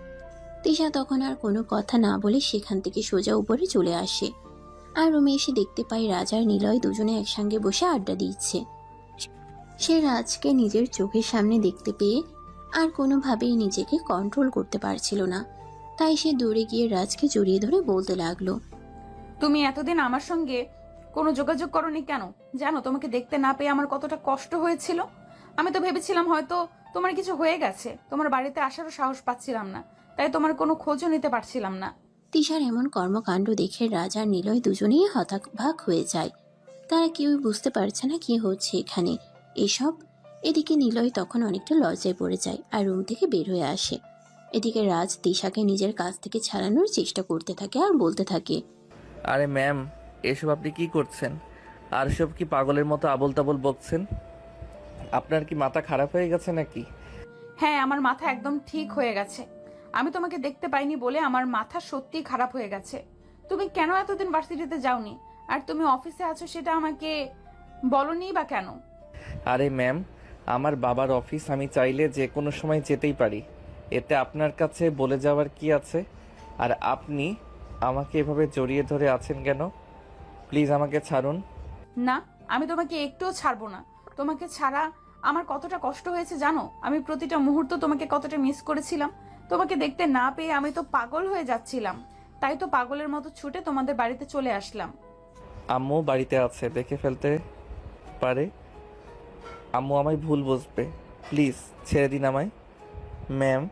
তিশা তখন আর কোনো কথা না বলে সেখান থেকে সোজা উপরে চলে আসে আর রুমে এসে দেখতে পায় রাজ আর নিলয় দুজনে একসঙ্গে বসে আড্ডা দিচ্ছে। সে রাজকে নিজের চোখের সামনে দেখতে পেয়ে আর কোনোভাবেই নিজেকে কন্ট্রোল করতে পারছিল না। তাই সে দৌড়ে গিয়ে রাজকে জড়িয়ে ধরে বলতে লাগলো, তুমি এতদিন আমার সঙ্গে কোনো যোগাযোগ করনি কেন? জানো, তোমাকে দেখতে না পেয়ে আমার কতটা কষ্ট হয়েছিল। আমি তো ভেবেছিলাম হয়তো তোমার কিছু হয়ে গেছে। তোমার বাড়িতে আসারও সাহস পাচ্ছিলাম না, তাই তোমার কোনো খোঁজও নিতে পারছিলাম না। তিশার এমন কর্মকাণ্ড দেখে রাজ আর নিলয় দুজনেই হতবাক হয়ে যায়। তারা কেউই বুঝতে পারছে না কি হচ্ছে এখানে এসব। এদিকে নিলয় তখন অনেকটা লজ্জায় পড়ে যায় আর রুম থেকে বের হয়ে আসে। এদিকে রাজ তিশাকে নিজের কাছ থেকে ছাড়ানোর চেষ্টা করতে থাকে আর বলতে থাকে, আরে ম্যাম, এসব আপনি কি করছেন? আর সব কি পাগলের মতো আবোল তাবোল বকছেন? আপনার কি মাথা খারাপ হয়ে গেছে নাকি? হ্যাঁ, আমার মাথা একদম ঠিক হয়ে গেছে। আমি তোমাকে দেখতে পাইনি বলে আমার মাথা সত্যিই খারাপ হয়ে গেছে। তুমি কেন এতদিন ভার্সিটিতে যাওনি? আর তুমি অফিসে আছো সেটা আমাকে বলনি বা কেন? আরে ম্যাম, আমার বাবার অফিস, আমি চাইলে যে কোনো সময় যেতেই পারি। এতে আপনার কাছে বলে যাওয়ার কি আছে? আর আপনি আমাকে এভাবে জড়িয়ে ধরে আছেন কেন? প্লিজ আমাকে ছাড়ুন। না, আমি তোমাকে একটুও ছাড়বো না। তোমাকে ছাড়া আমার কতটা কষ্ট হয়েছে জানো? আমি প্রতিটা মুহূর্ত তোমাকে কতটা মিস করেছিলাম। তোমাকে দেখতে না পেয়ে আমি তো পাগল হয়ে যাচ্ছিলাম। তাই তো পাগলের মতো ছুটে তোমাদের বাড়িতে চলে আসলাম। আম্মু বাড়িতে আছে, দেখে ফেলতে পারে। আম্মু আমায় ভুল বুঝবে, প্লিজ ছেড়ে দিন আমায়। ম্যাম,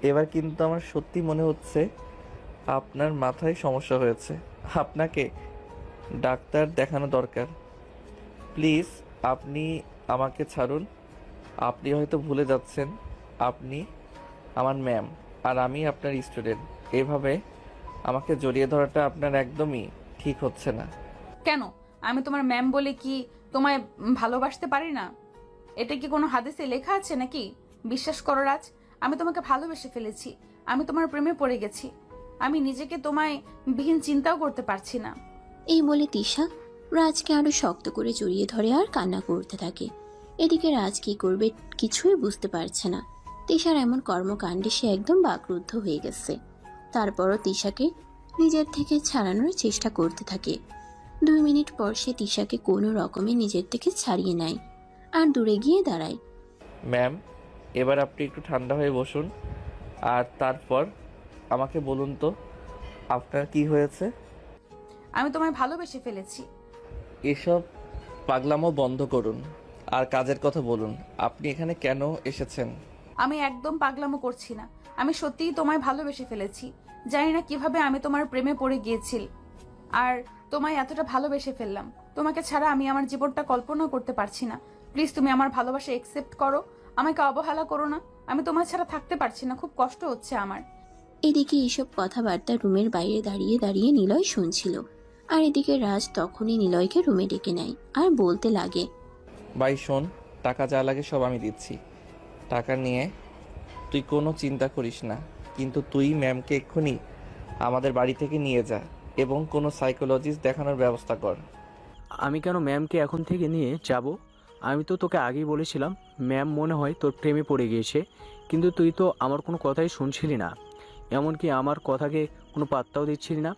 এবার কিন্তু আমার সত্যি মনে হচ্ছে আপনার মাথায় সমস্যা হয়েছে। আপনাকে ডাক্তার দেখানো দরকার। প্লিজ আপনি আমাকে ছাড়ুন। আপনি হয়তো ভুলে যাচ্ছেন আপনি আমার ম্যাম আর আমি আপনার স্টুডেন্ট। এভাবে আমাকে জড়িয়ে ধরাটা আপনার একদমই ঠিক হচ্ছে না। কেন? আমি তোমার ম্যাম বলে কি তোমায় ভালোবাসতে পারি না? এটা কি কোনো হাদিসে লেখা আছে নাকি? বিশ্বাস করো রাজ, আমি তোমাকে ভালোবেসে ফেলেছি। আমি তোমার প্রেমে পড়ে গেছি। আমি নিজেকে তোমায় বিহীন চিন্তাও করতে পারছি না। এই বলে তিশা রাজকে আরো শক্ত করে জড়িয়ে ধরে আর কান্না করতে থাকে। এদিকে রাজ কি করবে কিছুই বুঝতে পারছে না। তিশার এমন কর্মকাণ্ডে সে একদম বাকরুদ্ধ হয়ে গেছে। তারপরও তিশাকে নিজের থেকে ছাড়ানোর চেষ্টা করতে থাকে। 2 মিনিট পর সে তিশাকে কোনো রকমে নিজের থেকে ছাড়িয়ে নেয় আর দূরে গিয়ে দাঁড়ায়। ম্যাম, এবার আপনি একটু ঠান্ডা হয়ে বসুন আর তারপর আমাকে বলুন তো আপনার কি হয়েছে? আমি তোমায় ভালোবেসে ফেলেছি। এসব পাগলামো বন্ধ করুন আর কাজের কথা বলুন। আপনি এখানে কেন এসেছেন? আমি একদম পাগলামো করছি না। আমি সত্যিই তোমায় ভালোবেসে ফেলেছি। জানি না কিভাবে আমি তোমার প্রেমে পড়ে গিয়েছিল আর তোমায় এতটা ভালোবেসে ফেললাম। তোমাকে ছাড়া আমি আমার জীবনটা কল্পনাও করতে পারছি না। প্লিজ তুমি আমার ভালোবাসা একসেপ্ট করো, আমাকে অবহেলা করো না। আমি তোমার ছাড়া থাকতে পারছি না, খুব কষ্ট হচ্ছে আমার। এদিকে এইসব কথাবার্তা রুমের বাইরে দাঁড়িয়ে দাঁড়িয়ে নিলয় শুনছিল আর এদিকে রাজ তখনই নিলয়কে রুমে ডেকে নেয় আর বলতে লাগে, ভাই শোন, টাকা যা লাগে সব আমি দিচ্ছি। টাকা নিয়ে তুই কোনো চিন্তা করিস না, কিন্তু তুই ম্যামকে এক্ষুনি আমাদের বাড়ি থেকে নিয়ে যা এবং কোনো সাইকোলজিস্ট দেখানোর ব্যবস্থা কর। আমি কেন ম্যামকে এখন থেকে নিয়ে যাব? আমি তো তোকে আগেই বলেছিলাম ম্যাম মনে হয় তোর প্রেমে পড়ে গিয়েছে, কিন্তু তুই তো আমার কোনো কথাই শুনছিলি না, এমনকি আমার কথাকে কোনো পাত্তাও দিচ্ছিলি না।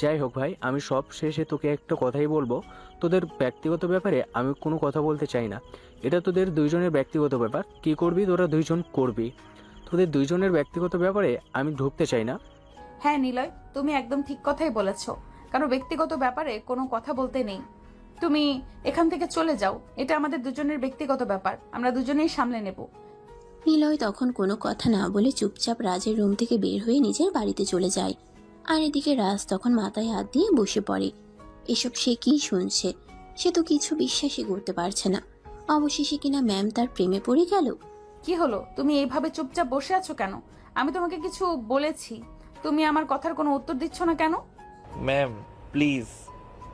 যাই হোক ভাই, আমি সব শেষে তোকে একটা কথাই বলবো, তোদের ব্যক্তিগত ব্যাপারে আমি কোনো কথা বলতে চাই না। এটা তোদের দুইজনের ব্যক্তিগত ব্যাপার, কি করবি তোরা দুইজন করবি। তোদের দুইজনের ব্যক্তিগত ব্যাপারে আমি ঢুকতে চাই না। হ্যাঁ নিলয়, তুমি একদম ঠিক কথাই বলেছ, কারণ ব্যক্তিগত ব্যাপারে কোনো কথা বলতে নেই। তুমি এখান থেকে চলে যাও, এটা আমাদের দুজনের ব্যক্তিগত ব্যাপার, আমরা দুজনেই সামলে নেব। নিলয় তখন কোনো কথা না বলে চুপচাপ রাজের রুম থেকে বের হয়ে নিজের বাড়িতে চলে যায়। আর এদিকে রাজ তখন মাথায় হাত দিয়ে বসে পড়ে। এসব সে কি শুনছে, সে তো কিছু বিশ্বাসই করতে পারছে না। অবশেষে কিনা ম্যাম তার প্রেমে পড়ে গেল। কি হলো, তুমি এইভাবে চুপচাপ বসে আছো কেন? আমি তোমাকে কিছু বলেছি, তুমি আমার কথার কোনো উত্তর দিচ্ছ না কেন? ম্যাম প্লিজ,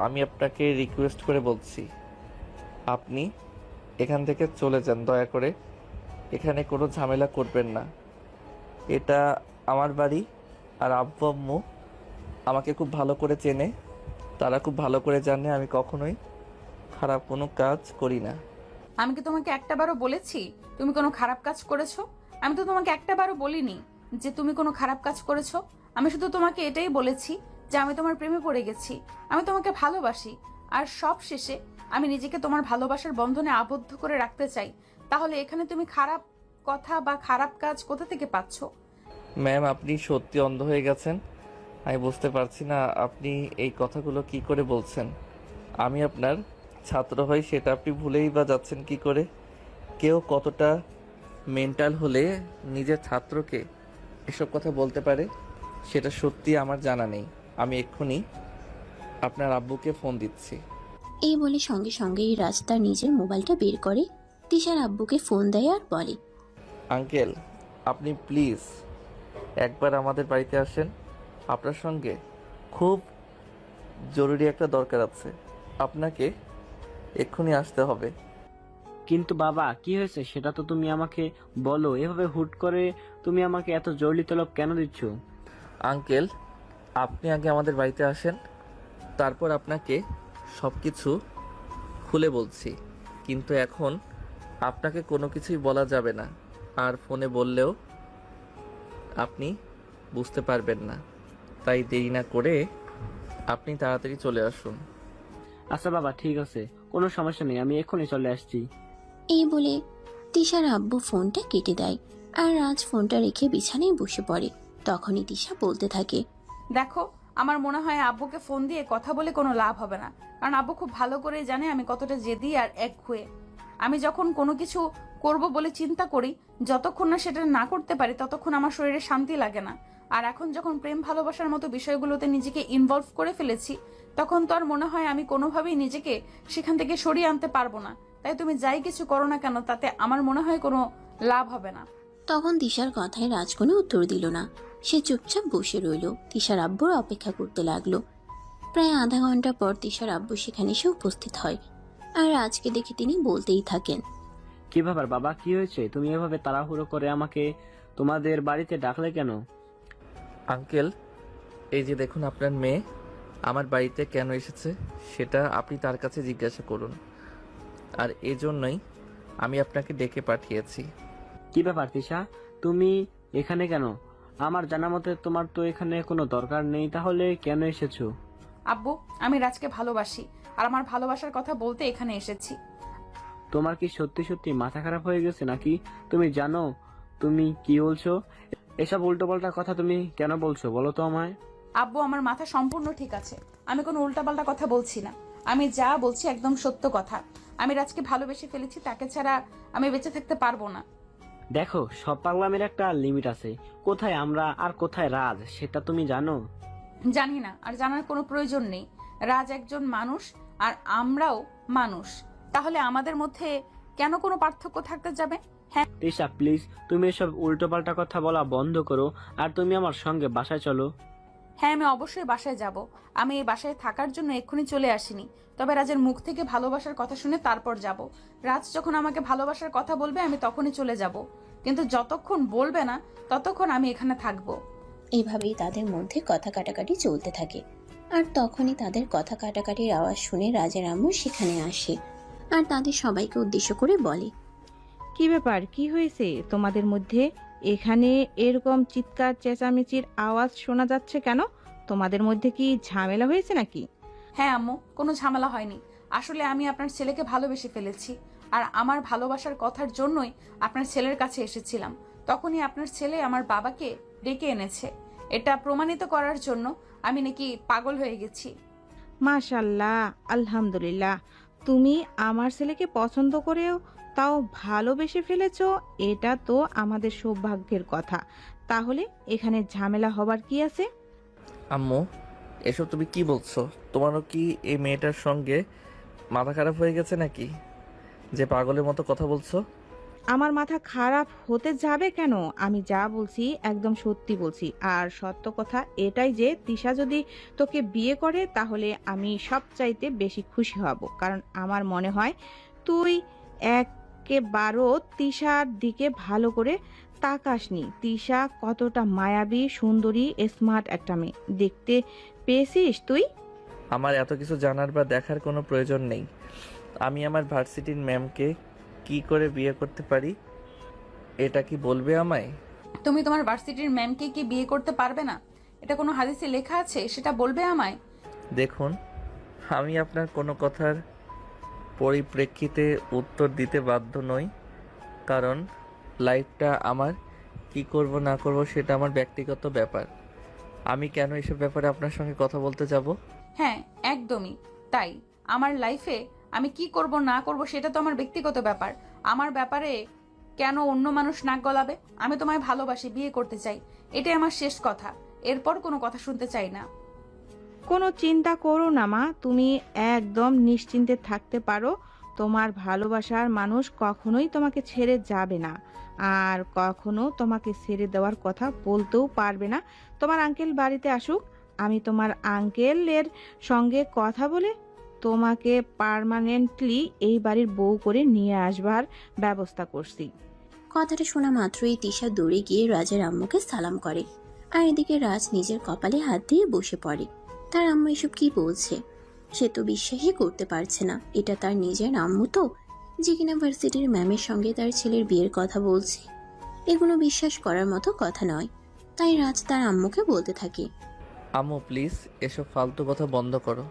আমি আপনাকে রিকোয়েস্ট করে বলছি, আপনি এখান থেকে চলে যান দয়া করে। এখানে কোনো ঝামেলা করবেন না, এটা আমার বাড়ি। আর আব্বু আম্মু আমাকে খুব ভালো করে চেনে, তারা খুব ভালো করে জানে আমি কখনোই খারাপ কোনো কাজ করি না। আমি কি তোমাকে একটাবারও বলেছি তুমি কোনো খারাপ কাজ করেছো? আমি তো তোমাকে একটাবারও বলিনি যে তুমি কোনো খারাপ কাজ করেছো। আমি শুধু তোমাকে এটাই বলেছি যে আমি তোমার প্রেমে পড়ে গেছি, আমি তোমাকে ভালোবাসি, আর সব শেষে আমি নিজেকে তোমার ভালোবাসার বন্ধনে আবদ্ধ করে রাখতে চাই। তাহলে এখানে তুমি খারাপ কথা বা খারাপ কাজ কোথা থেকে পাচ্ছ? ম্যাম আপনি সত্যি অন্ধ হয়ে গেছেন, আমি বুঝতে পারছি না আপনি এই কথাগুলো কি করে বলছেন। আমি আপনার ছাত্র হই সেটা আপনি ভুলেই বা যাচ্ছেন কি করে? কেউ কতটা মেন্টাল হলে নিজের ছাত্রকে এসব কথা বলতে পারে সেটা সত্যি আমার জানা নেই। আমি এক্ষুনি আপনার আব্বুকে ফোন দিচ্ছি। এই বলে সঙ্গে সঙ্গেই রাজ তার নিজের মোবাইলটা বের করে তিশার আব্বুকে ফোন দেয় আর বলে, আঙ্কেল আপনি প্লিজ একবার আমাদের বাড়িতে আসেন, আপনার সঙ্গে খুব জরুরি একটা দরকার আছে, আপনাকে এক্ষুনি আসতে হবে। কিন্তু বাবা কি হয়েছে সেটা তো তুমি আমাকে বলো, এভাবে হুট করে তুমি আমাকে এত জরুরি তলব কেন দিচ্ছ? আঙ্কেল আপনি আগে আমাদের বাড়িতে আসেন, তারপর আপনাকে সব কিছু খুলে বলছি, কিন্তু এখন আপনাকে কোনো কিছুই বলা যাবে না, আর ফোনে বললেও আপনি বুঝতে পারবেন না, তাই দেরি না করে আপনি তাড়াতাড়ি চলে আসুন। আচ্ছা বাবা ঠিক আছে, কোনো সমস্যা নেই, আমি এক্ষুনি চলে আসছি। এই বলে তিশার আব্বু ফোনটা কেটে দেয় আর রাজ ফোনটা রেখে বিছানায় বসে পড়ে। তখনই তিশা বলতে থাকে, দেখো, আমার মনে হয় আব্বুকে ফোন দিয়ে কথা বলে কোনো লাভ হবে না, কারণ আব্বু খুব ভালো করে জানে আমি কতটা জেদি আর একগুঁয়ে। আমি যখন কোনো কিছু করব বলে চিন্তা করি, যতক্ষণ না সেটা না করতে পারি ততক্ষণ আমার শরীরে শান্তি লাগে না। আর এখন যখন প্রেম ভালোবাসার মতো বিষয়গুলোতে নিজেকে ইনভলভ করে ফেলেছি, তখন তো আর মনে হয় আমি কোনোভাবেই নিজেকে সেখান থেকে সরিয়ে আনতে পারবো না। তাই তুমি যাই কিছু করো না কেন, তাতে আমার মনে হয় কোনো লাভ হবে না। তখন তিশার কথায় রাজ কোনো উত্তর দিল না। সে চুপচাপ বসে রইল, তিশার আব্বুর অপেক্ষা করতে লাগলো। প্রায় আধা ঘন্টা পর তিশার আব্বু সেখানে এসে উপস্থিত হয় আর রাজকে দেখে তিনি বলতেই থাকেন, কি ব্যাপার বাবা, কি হয়েছে? তুমি এভাবে তাড়াহুড়ো করে আমাকে তোমাদের বাড়িতে ডাকলে কেন? আঙ্কেল এই যে দেখুন আপনার মেয়ে আমার বাড়িতে কেন এসেছে সেটা আপনি তার কাছে জিজ্ঞাসা করুন, আর এজন্যই আমি আপনাকে ডেকে পাঠিয়েছি। কি ব্যাপার তিশা, তুমি এখানে কেন? আমার জানা মতে তোমার তো এখানে কোনো দরকার নেই, তাহলে কেন এসেছো? আব্বু, আমি রাজকে ভালোবাসি, আর আমার ভালোবাসার কথা বলতে এখানে এসেছি। তোমার কি সত্যি সত্যি মাথা খারাপ হয়ে গেছে নাকি? তুমি জানো তুমি কি বলছো? এসব উল্টোপাল্টা কথা তুমি কেন বলছো বলো তো আমায়। আব্বু, আমার মাথা সম্পূর্ণ ঠিক আছে, আমি কোনো উল্টাপাল্টা কথা বলছি না। আমি যা বলছি একদম সত্য কথা। আমি রাজকে ভালোবেসে ফেলেছি, তাকে ছাড়া আমি বেঁচে থাকতে পারবো না। দেখো, সব পাগলামের একটা লিমিট আছে। কোথায় আমরা আর কোথায় রাজ সেটা তুমি জানো? জানি না, আর জানার কোনো প্রয়োজন নেই। রাজ একজন মানুষ আর আমরাও মানুষ, তাহলে আমাদের মধ্যে কেন কোনো পার্থক্য থাকতে যাবে? হ্যাঁ তিশা প্লিজ, তুমি এসব উল্টোপাল্টা কথা বলা বন্ধ করো, আর তুমি আমার সঙ্গে বাসায় চলো। হ্যাঁ, আমি অবশ্যই বাসায় যাব। আমি এই বাসায় থাকার জন্য এক্ষুনি চলে আসিনি। তবে রাজের মুখ থেকে ভালোবাসার কথা শুনে তারপর যাব। রাজ যখন আমাকে ভালোবাসার কথা বলবে আমি তখনই চলে যাব, কিন্তু যতক্ষণ বলবে না ততক্ষণ আমি এখানে থাকবো। এভাবেই তাদের মধ্যে কথা কাটাকাটি চলতে থাকে। আর তখনই তাদের কথা কাটাকাটির আওয়াজ শুনে রাজের আম্মু সেখানে আসে আর তাদের সবাইকে উদ্দেশ্য করে বলে, কি ব্যাপার, কি হয়েছে তোমাদের মধ্যে? এখানে এরকম চিৎকার চেঁচামেচির আওয়াজ শোনা যাচ্ছে কেন? তোমাদের মধ্যে কি ঝামেলা হয়েছে নাকি? হ্যাঁ আম্মু, কোনো ঝামেলা হয়নি। আসলে আমি আপনার ছেলেকে ভালোবেসে ফেলেছি, আর আমার ভালোবাসার কথার জন্যই আপনার ছেলের কাছে এসেছিলাম। তখনই আপনার ছেলে আমার বাবাকে ডেকে এনেছে। এটা প্রমাণিত করার জন্য আমি নাকি পাগল হয়ে গেছি। মাশাল্লাহ, আলহামদুলিল্লাহ। তুমি আমার ছেলেকে পছন্দ করেও তাও ভালোবেসে ফেলেছো, এটা তো আমাদের সৌভাগ্যের কথা। তাহলে এখানে ঝামেলা হবার কি আছে? আম্মু, এসব তুমি কি বলছো? তোমারও কি এই মেয়েটার সঙ্গে মাথা খারাপ হয়ে গেছে নাকি, যে পাগলের মতো কথা বলছো? আমার মাথা খারাপ হতে যাবে কেন? আমি যা বলছি একদম সত্যি বলছি। আর সত্য কথা এটাই যে তিশা যদি তোকে বিয়ে করে তাহলে আমি সবচাইতে বেশি খুশি হব, কারণ আমার মনে হয় তুই একেবারও তিশার দিকে ভালো করে তাকাসনি। তিশা কতটা মায়াবী, সুন্দরী, স্মার্ট একটা মেয়ে, দেখতে পেয়েছিস তুই? আমার এত কিছু জানার বা দেখার কোনো প্রয়োজন নেই। আমি আমার ভার্সিটির ম্যামকে কি করে বিয়ে করতে পারি এটা কি বলবে আমায়? তুমি তোমার ভার্সিটির ম্যামকে কি বিয়ে করতে পারবে না? এটা কোনো হাদিসে লেখা আছে? সেটা বলবে আমায়। দেখুন, আমি আপনার কোনো কথার পরিপ্রেক্ষিতে উত্তর দিতে বাধ্য নই, কারণ লাইফটা আমার, কি করব না করব সেটা আমার ব্যক্তিগত ব্যাপার। আমি কেন এসব ব্যাপারে আপনার সঙ্গে কথা বলতে যাব? হ্যাঁ, একদমই তাই। আমার লাইফে আমি কি করব না করব সেটা তো আমার ব্যক্তিগত ব্যাপার। আমার ব্যাপারে কেন অন্য মানুষ নাক গলাবে? আমি তোমায় ভালোবাসি, বিয়ে করতে চাই, এটাই আমার শেষ কথা। এরপর কোনো কথা শুনতে চাই না। কোনো চিন্তা করো না মা, তুমি একদম নিশ্চিন্তে থাকতে পারো। তোমার ভালোবাসার মানুষ কখনোই তোমাকে ছেড়ে যাবে না, আর কখনো তোমাকে ছেড়ে দেওয়ার কথা বলতেও পারবে না। তোমার আঙ্কেল বাড়িতে আসুক, আমি তোমার আঙ্কেলের সঙ্গে কথা বলে তোমাকে পার্মানেন্টলি এই বাড়ির বউ করে নিয়ে আসবার ব্যবস্থা করছি। কথাটা শোনা মাত্রই তিশা দৌড়ে গিয়ে রাজের আম্মুকে সালাম করে। আর এদিকে রাজ নিজের কপালে হাত দিয়ে বসে পড়ে। তার আম্মু এসব কি বলছে? সে তো বিশ্বাসই করতে পারছে না এটা তার নিজের আম্মু তো, যে কিনা ভার্সিটির ম্যামের সঙ্গে তার ছেলের বিয়ের কথা বলছে। এগুলো বিশ্বাস করার মতো কথা নয়। তাই রাজ তার আম্মুকে বলতে থাকে, আম্মু প্লিজ এসব ফালতু কথা বন্ধ করো।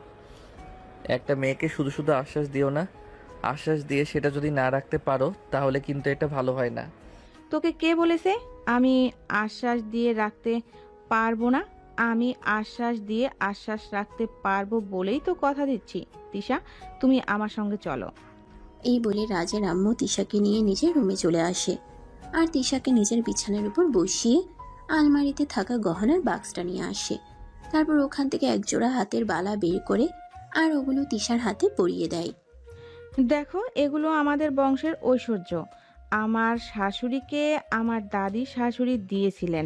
একটা মেয়েকে শুধু শুধু আশ্বাস দিও না। আশ্বাস দিয়ে সেটা যদি না রাখতে পারো তাহলে কিন্তু এটা ভালো হয় না। তোকে কে বলেছে আমি আশ্বাস দিয়ে রাখতে পারবো না? আমি আশ্বাস দিয়ে আশ্বাস রাখতে পারবো বলেই তো কথা দিচ্ছি। তিশা, তুমি আমার সঙ্গে চলো। এই বলে রাজের আম্মু তিশাকে নিয়ে নিজের রুমে চলে আসে আর তিশাকে নিজের বিছানার উপর বসিয়ে আলমারিতে থাকা গহনার বাক্সটা নিয়ে আসে। তারপর ওখান থেকে একজোড়া হাতের বালা বের করে আর ওগুলো তিশার হাতে পরিয়ে দেয়। দেখো, এগুলো আমাদের বংশের ঐশ্বর্য। আমার শাশুড়িকে আমার দাদি শাশুড়ি দিয়েছিলেন,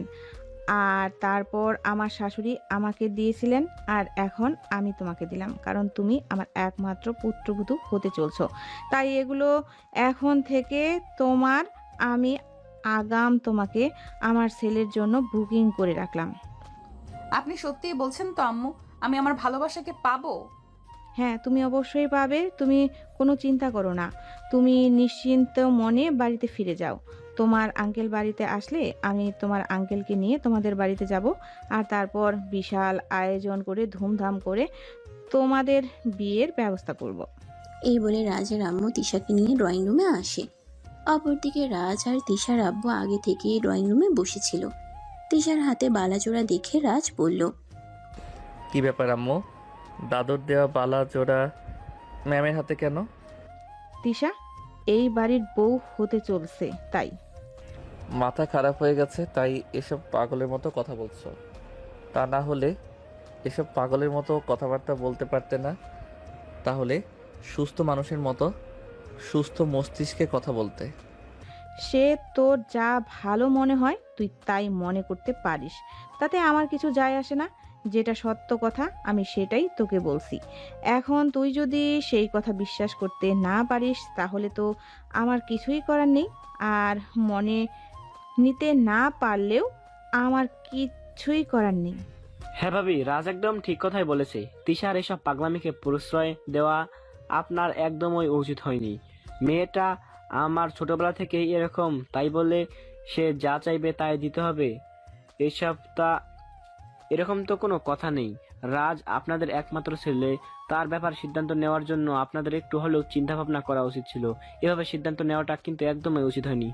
আর তারপর আমার শাশুড়ি আমাকে দিয়েছিলেন, আর এখন আমি তোমাকে দিলাম, কারণ তুমি আমার একমাত্র পুত্রবধূ হতে চলছো। তাই এগুলো এখন থেকে তোমার। আমি আগাম তোমাকে আমার ছেলের জন্য বুকিং করে রাখলাম। আপনি সত্যিই বলছেন তো আম্মু? আমি আমার ভালোবাসাকে পাবো? হ্যাঁ, তুমি অবশ্যই পাবে। তুমি কোনো চিন্তা করো না। তুমি নিশ্চিন্ত মনে বাড়িতে ফিরে যাও। তোমার আঙ্কেল বাড়িতে আসলে আমি তোমার আঙ্কেলকে নিয়ে তোমাদের বাড়িতে যাব, আর তারপর বিশাল আয়োজন করে ধুমধাম করে তোমাদের বিয়ের ব্যবস্থা করব। এই বলে রাজের আম্মু তিশাকে নিয়ে ড্রয়িং রুমে আসে। অপরদিকে রাজ আর তিশার আব্বু আগে থেকেই ড্রয়িং রুমে বসেছিল। তিশার হাতে বালাজোড়া দেখে রাজ বলল, কি ব্যাপার আম্মু, দাদর দেওয়া বালা জোড়া ম্যামের হাতে কেন? তিশা এই বাড়ির বউ হতে চলছে তাই। মাথা খারাপ হয়ে গেছে তাই এসব পাগলের মতো কথা বলছো? তা না হলে এসব পাগলের মতো কথাবার্তা বলতে পারতে না? তাহলে সুস্থ মানুষের মতো সুস্থ মস্তিষ্কে কথা বলতে। সে তোর যা ভালো মনে হয় তুই তাই মনে করতে পারিস, তাতে আমার কিছু যায় আসে না। যেটা সত্য কথা আমি সেটাই তোকে বলছি। এখন তুই যদি সেই কথা বিশ্বাস করতে না পারিস তাহলে তো আমার কিছুই করার নেই। আর মনে নিতে না পারলেও আমার কিছুই করার নেই। হ্যাঁ ভাবি, রাজ একদম ঠিক কথাই বলেছে। তিশার এসব পাগলামিকে প্রশ্রয় দেওয়া আপনার একদমই উচিত হয়নি। মেয়েটা আমার ছোটবেলা থেকেই এরকম, তাই বলে সে যা চাইবে তাই দিতে হবে এরকম তো কোনো কথা নেই। রাজ আপনাদের একমাত্র ছেলে, তার ব্যাপার সিদ্ধান্ত নেওয়ার জন্য আপনাদের একটু হলেও চিন্তা ভাবনা করা উচিত ছিল। এভাবে সিদ্ধান্ত নেওয়াটা কিন্তু একদমই উচিত হয়নি।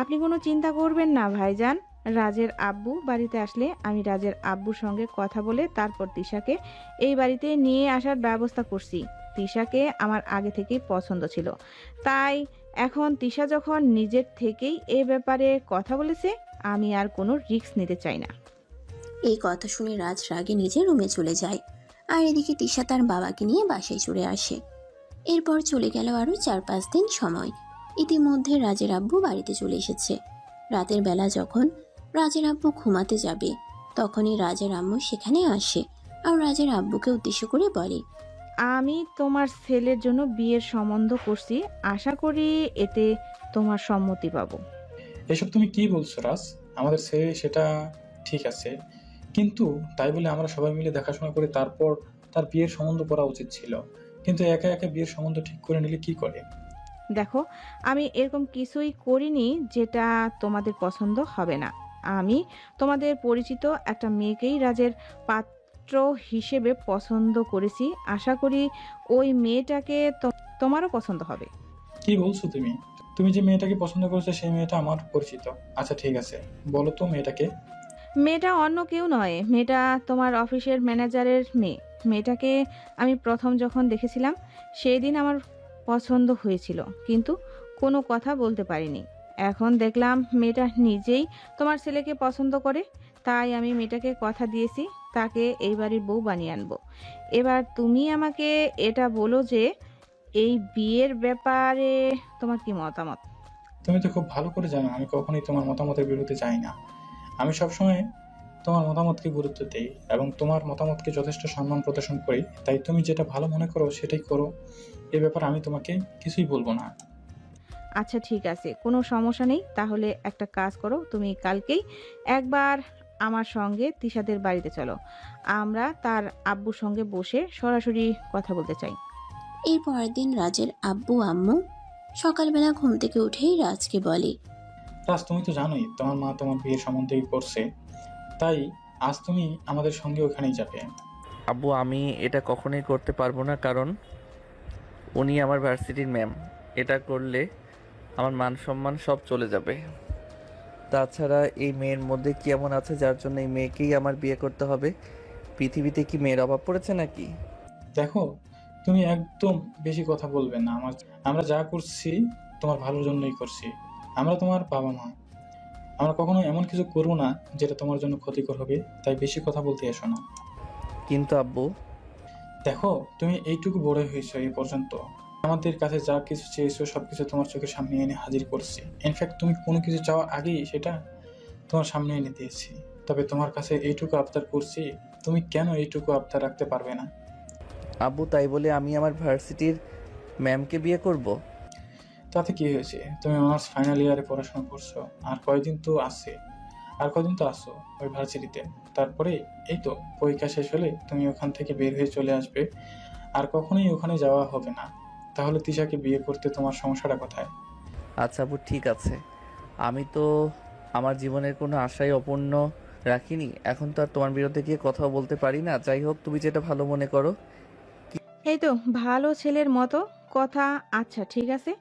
আপনি কোনো চিন্তা করবেন না ভাইজান। রাজের আব্বু বাড়িতে আসলে আমি রাজের আব্বুর সঙ্গে কথা বলে তারপর তিশাকে এই বাড়িতে নিয়ে আসার ব্যবস্থা করছি। তিশাকে আমার আগে থেকেই পছন্দ ছিল, তাই এখন তিশা যখন নিজের থেকেই এ ব্যাপারে কথা বলেছে আমি আর কোনো রিস্ক নিতে চাই না। এই কথা শুনে রাজ রাগে নিজের রুমে চলে যায়, আর এদিকে তিশা তার বাবাকে নিয়ে বাসায় চলে আসে। এরপর চলে গেল আরও 4-5 দিন সময়। ইতিমধ্যে রাজের আব্বু বাড়িতে চলে এসেছে। রাতের বেলা যখন রাজের আব্বু ঘুমাতে যাবে তখনই রাজের আম্মু সেখানে আসে আর রাজের আব্বুকে উদ্দেশ্য করে বলে, আমি তোমার ছেলের জন্য বিয়ের সম্বন্ধ করছি, আশা করি এতে তোমার সম্মতি পাবো। এসব তুমি কি বলছো রাজ? আমাদের ছেলে সেটা ঠিক আছে, কিন্তু তাই বলে আমরা সবাই মিলে দেখাশোনা করে তারপর তার বিয়ের সম্বন্ধ করা উচিত ছিল। কিন্তু একা একা বিয়ের সম্বন্ধ ঠিক করে নিলে কি করে? দেখো, আমি এরকম কিছুই করিনি যেটা তোমাদের পছন্দ হবে না। আমি তোমাদের পরিচিত একটা মেয়েকেই রাজের পাত্র হিসেবে পছন্দ করেছি। আশা করি ওই মেয়েটাকে তোমারও পছন্দ হবে। কি বলছো তুমি? তুমি যে মেয়েটাকে পছন্দ করেছো সেই মেয়েটা আমার পরিচিত। আচ্ছা ঠিক আছে, বলো তো মেয়েটাকে। মেয়েটা অন্য কেউ নয়, মেয়েটা তোমার অফিসের ম্যানেজারের মেয়ে। মেয়েটাকে আমি প্রথম যখন দেখেছিলাম সেই দিন আমার পছন্দ হয়েছিল, কিন্তু কোনো কথা বলতে পারিনি। এখন দেখলাম মেয়েটা নিজেই তোমার ছেলেকে পছন্দ করে, তাই আমি মেয়েটাকে কথা দিয়েছি তাকে এই বাড়ির বউ বানিয়ে আনবো। এবার তুমি আমাকে এটা বলো যে এই বিয়ের ব্যাপারে তোমার কি মতামত? তুমি তো খুব ভালো করে জানো আমি কখনোই তোমার মতামতের বিরুদ্ধে যাই না। আমি সবসময় তোমার মতামতকে গুরুত্ব দেই এবং তোমার মতামতকে যথেষ্ট সম্মান প্রদর্শন করি। তাই তুমি যেটা ভালো মনে করো সেটাই করো, এ ব্যাপারে আমি তোমাকে কিছুই বলবো না। আচ্ছা ঠিক আছে, কোনো সমস্যা নেই। তাহলে একটা কাজ করো, তুমি কালকেই একবার আমার সঙ্গে তিশাদের বাড়িতে চলো। আমরা তার আব্বুর সঙ্গে বসে সরাসরি কথা বলতে চাই। এর পরের দিন রাজের আব্বু আম্মু সকালবেলা ঘুম থেকে উঠেই রাজকে বলে, রাজ তুমি তো জানোই তোমার মা তোমার বিয়ের সম্বন্ধেই করছে, তাই আজ তুমি আমাদের সঙ্গে ওখানেই যাবে। আব্বু, আমি এটা কখনোই করতে পারবো না, কারণ উনি আমার ভার্সিটির ম্যাম। এটা করলে আমার মান সম্মান সব চলে যাবে। তাছাড়া এই মেয়ের মধ্যে কি এমন আছে যার জন্য এই মেয়েকেই আমার বিয়ে করতে হবে? পৃথিবীতে কি মেয়ের অভাব পড়েছে নাকি? দেখো, তুমি একদম বেশি কথা বলবে না। আমরা যা করছি তোমার ভালোর জন্যই করছি। আমরা তোমার বাবা মা, আমরা কখনো এমন কিছু করবো না যেটা তোমার জন্য ক্ষতিকর হবে, তাই বেশি কথা বলতে এসো না। কিন্তু আব্বু, দেখো, তুমি এইটুকু বড় হয়েছো এই পর্যন্ত, আমাদের কাছে যা কিছু চেয়েছো সবকিছু তোমার চোখের সামনে এনে হাজির করছি। ইনফ্যাক্ট তুমি কোনো কিছু চাওয়ার আগেই সেটা তোমার সামনে এনে দিয়েছি। তবে তোমার কাছে এইটুকু আবদার করছি, তুমি কেন এইটুকু আবদার রাখতে পারবে না? আব্বু, তাই বলে আমি আমার ভার্সিটির ম্যামকে বিয়ে করব? তাতে কি হয়েছে? তুমি অনার্স ফাইনাল ইয়ারে পড়াশোনা করছো, আর কয়দিন তো আসো ওই ভার্সিটিতে। তারপরে এই তো পরীক্ষা শেষ হলে তুমি ওখান থেকে বের হয়ে চলে আসবে, আর কখনোই ওখানে যাওয়া হবে না। তাহলে তিশাকে বিয়ে করতে তোমার সমস্যাটা কোথায়? আচ্ছা আব্বু, ঠিক আছে। আমি তো আমার জীবনের কোনো আশাই অপূর্ণ রাখিনি। এখন তো আর তোমার বিরুদ্ধে গিয়ে কথাও বলতে পারি না। যাই হোক, তুমি যেটা ভালো মনে করো। এই তো ভালো ছেলের মতো কথা। আচ্ছা ঠিক আছে,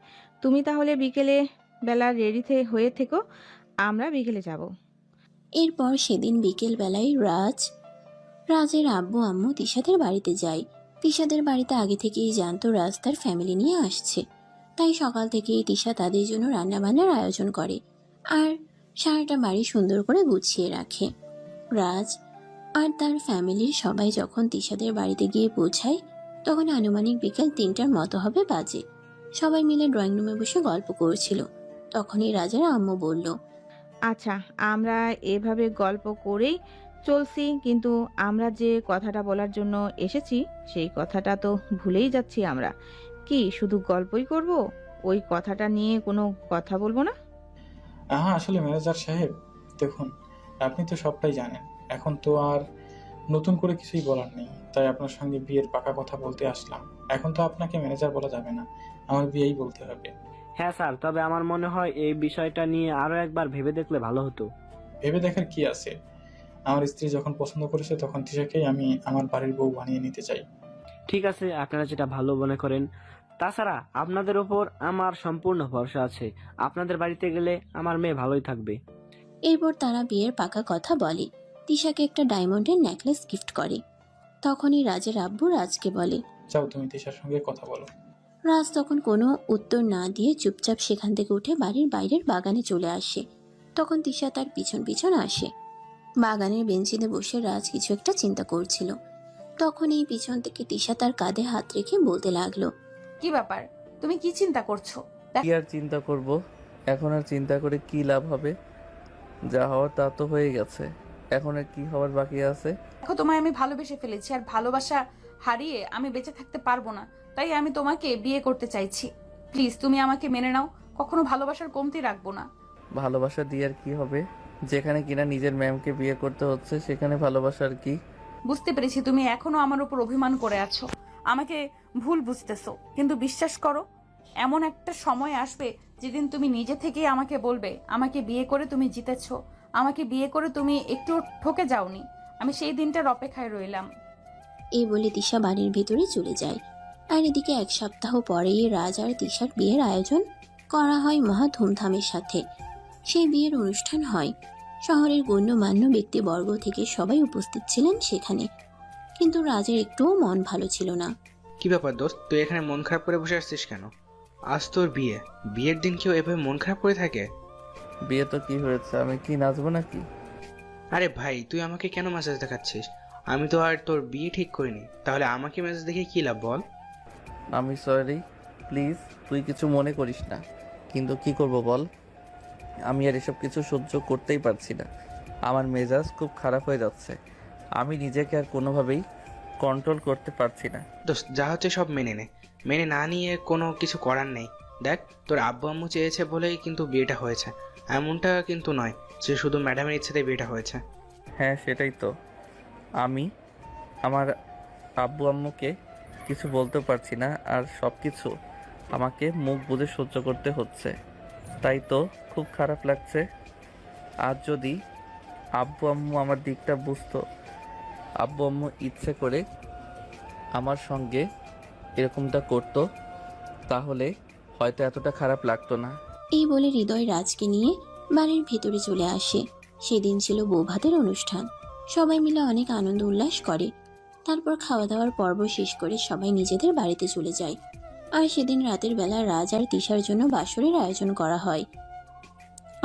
তুমি তাহলে বিকেলে বেলা রেডি হয়ে থেকো, আমরা বিকেলে যাব। এরপর সেদিন বিকেল বেলায় রাজের আব্বু আম্মু তিশাদের বাড়িতে যায়। তিশাদের বাড়িতে আগে থেকেই জানতো রাজ তার ফ্যামিলি নিয়ে আসছে, তাই সকাল থেকেই তিশা তাদের জন্য রান্নাবান্নার আয়োজন করে আর সারাটা বাড়ি সুন্দর করে গুছিয়ে রাখে। রাজ আর তার ফ্যামিলির সবাই যখন তিশাদের বাড়িতে গিয়ে পৌঁছায় তখন আনুমানিক বিকেল 3টার মতো হবে বাজে। সবাই মিলে ড্রয়িং রুমে বসে গল্প করছিল। তখনই রাজের আম্মু বলল, আচ্ছা, আমরা এভাবে গল্প করেই চলছি, কিন্তু আমরা যে কথাটা বলার জন্য এসেছি সেই কথাটা তো ভুলেই যাচ্ছি আমরা। কি শুধু গল্পই করব? ওই কথাটা নিয়ে কোনো কথা বলবো না? আসলে ম্যানেজার সাহেব, দেখুন, আপনি তো সবটাই জানেন। এখন তো আর নতুন করে কিছুই বলার নেই, তাই আপনার সঙ্গে বিয়ের পাকা কথা বলতে আসলাম। এখন তো আপনাকে ম্যানেজার বলা যাবে না, আমার বিয়েই বলতে হবে। হ্যাঁ স্যার, তবে আমার মনে হয় এই বিষয়টা নিয়ে আরো একবার ভেবে দেখলে ভালো হতো। ভেবে দেখার কি আছে? আমার স্ত্রী যখন পছন্দ করেছে তখন তিশাকেই আমি আমার বাড়ির বউ বানিয়ে নিতে চাই। ঠিক আছে, আপনারা যেটা ভালো মনে করেন। তাছাড়া আপনাদের ওপর আমার সম্পূর্ণ ভরসা আছে। আপনাদের বাড়িতে গেলে আমার মেয়ে ভালোই থাকবে। এরপর তারা বিয়ের পাকা কথা বলে। তিশাকে একটা ডায়মন্ডের নেকলেস গিফট করে। তখনই রাজের আব্বু রাজকে বলে। যাও, তুমি তিশার সঙ্গে কথা বলো। রাজ তখন কোনো উত্তর না দিয়ে চুপচাপ সেখান থেকে উঠে বাড়ির বাইরের বাগানে চলে আসে। তখন তিশা তার পিছন পিছন আসে। বাগানের বেঞ্চিতে বসে রাজ কিছু একটা চিন্তা করছিল। তখন এই পিছন থেকে তিশা তার কাঁধে হাত রেখে বলতে লাগলো। কি ব্যাপার, তুমি কি চিন্তা করছো? কি আর চিন্তা করব? এখন আর চিন্তা করে কি লাভ হবে? যা হওয়ার তা তো হয়ে গেছে, এখন আর কি হওয়ার বাকি আছে? দেখো, তোমায় আমি ভালোবেসে ফেলেছি, আর ভালোবাসা হারিয়ে আমি বেঁচে থাকতে পারবো না। তাই আমি তোমাকে বিয়ে করতে চাইছি। প্লিজ তুমি আমাকে মেনে নাও। কখনো ভালোবাসার কমতি রাখবো না। ভালোবাসা দিয়ে আর কি হবে? যেখানে কিনা নিজের ম্যামকে বিয়ে করতে হচ্ছে সেখানে ভালোবাসার কি? বুঝতে পেরেছি তুমি এখনো আমার উপর অভিমান করে আছো, আমাকে ভুল বুঝতেছো। কিন্তু বিশ্বাস করো, এমন একটা সময় আসবে যেদিন তুমি নিজে থেকেই আমাকে বলবে আমাকে বিয়ে করে তুমি জিতেছো, আমাকে বিয়ে করে তুমি একটু ঠকে যাওনি। আমি সেই দিনটার অপেক্ষায় রইলাম। এই বলে তিশা বাড়ির ভিতরে চলে যায়। আর এদিকে 1 সপ্তাহ পরেই রাজ আর তিশার বিয়ের আয়োজন করা হয় মহা ধুমধামের সাথে। সেই বিয়ের অনুষ্ঠান হয়। শহরের গণ্যমান্য ব্যক্তিবর্গ থেকে সবাই উপস্থিত ছিলেন সেখানে। কিন্তু রাজের একটুও মন ভালো ছিল না। কি ব্যাপার দোস্ত, তুই এখানে মন খারাপ করে বসে আসছিস কেন? আজ তোর বিয়ে, বিয়ের দিন কেউ এভাবে মন খারাপ করে থাকে? বিয়ে তো কি হয়েছে, আমি কি নাচবো নাকি? আরে ভাই, তুই আমাকে কেন মেসেজ দেখাচ্ছিস? আমি তো আর তোর বিয়ে ঠিক করিনি, তাহলে আমাকে মেসেজ দেখে কি লাভ বল? আমি সরি, প্লিজ তুই কিছু মনে করিস না। কিন্তু কি করব বল, আমি আর এসব কিছু সহ্য করতেই পারছি না। আমার মেজাজ খুব খারাপ হয়ে যাচ্ছে। আমি নিজেকে আর কোনোভাবেই কন্ট্রোল করতে পারছি না। দোস্ত, যা হচ্ছে সব মেনে নে। মেনে না নিয়ে কোনো কিছু করার নেই। দেখ, তোর আব্বু আম্মু চেয়েছে বলেই কিন্তু বিয়েটা হয়েছে, এমনটা কিন্তু নয় যে শুধু ম্যাডামের ইচ্ছেতে বিয়েটা হয়েছে। হ্যাঁ সেটাই তো, আমি আমার আব্বু আম্মুকে কিছু বলতে পারছি না, আর সব কিছু আমাকে মুখ বুজে সহ্য করতে হচ্ছে। তাই তো খুব খারাপ লাগছে। আর যদি আব্বু আম্মু আমার দিকটা বুঝতো, আব্বু আম্মু ইচ্ছে করে আমার সঙ্গে এরকমটা করতো, তাহলে হয়তো এতটা খারাপ লাগতো না। এই বলে হৃদয় রাজকে নিয়ে বাড়ির ভিতরে চলে আসে। সেদিন ছিল বৌভাতের অনুষ্ঠান। সবাই মিলে অনেক আনন্দ উল্লাস করে। তারপর খাওয়া দাওয়ার পর্ব শেষ করে সবাই নিজেদের বাড়িতে চলে যায়। আর সেদিন রাতের বেলা রাজ আর তিশার জন্য বাসরের আয়োজন করা হয়।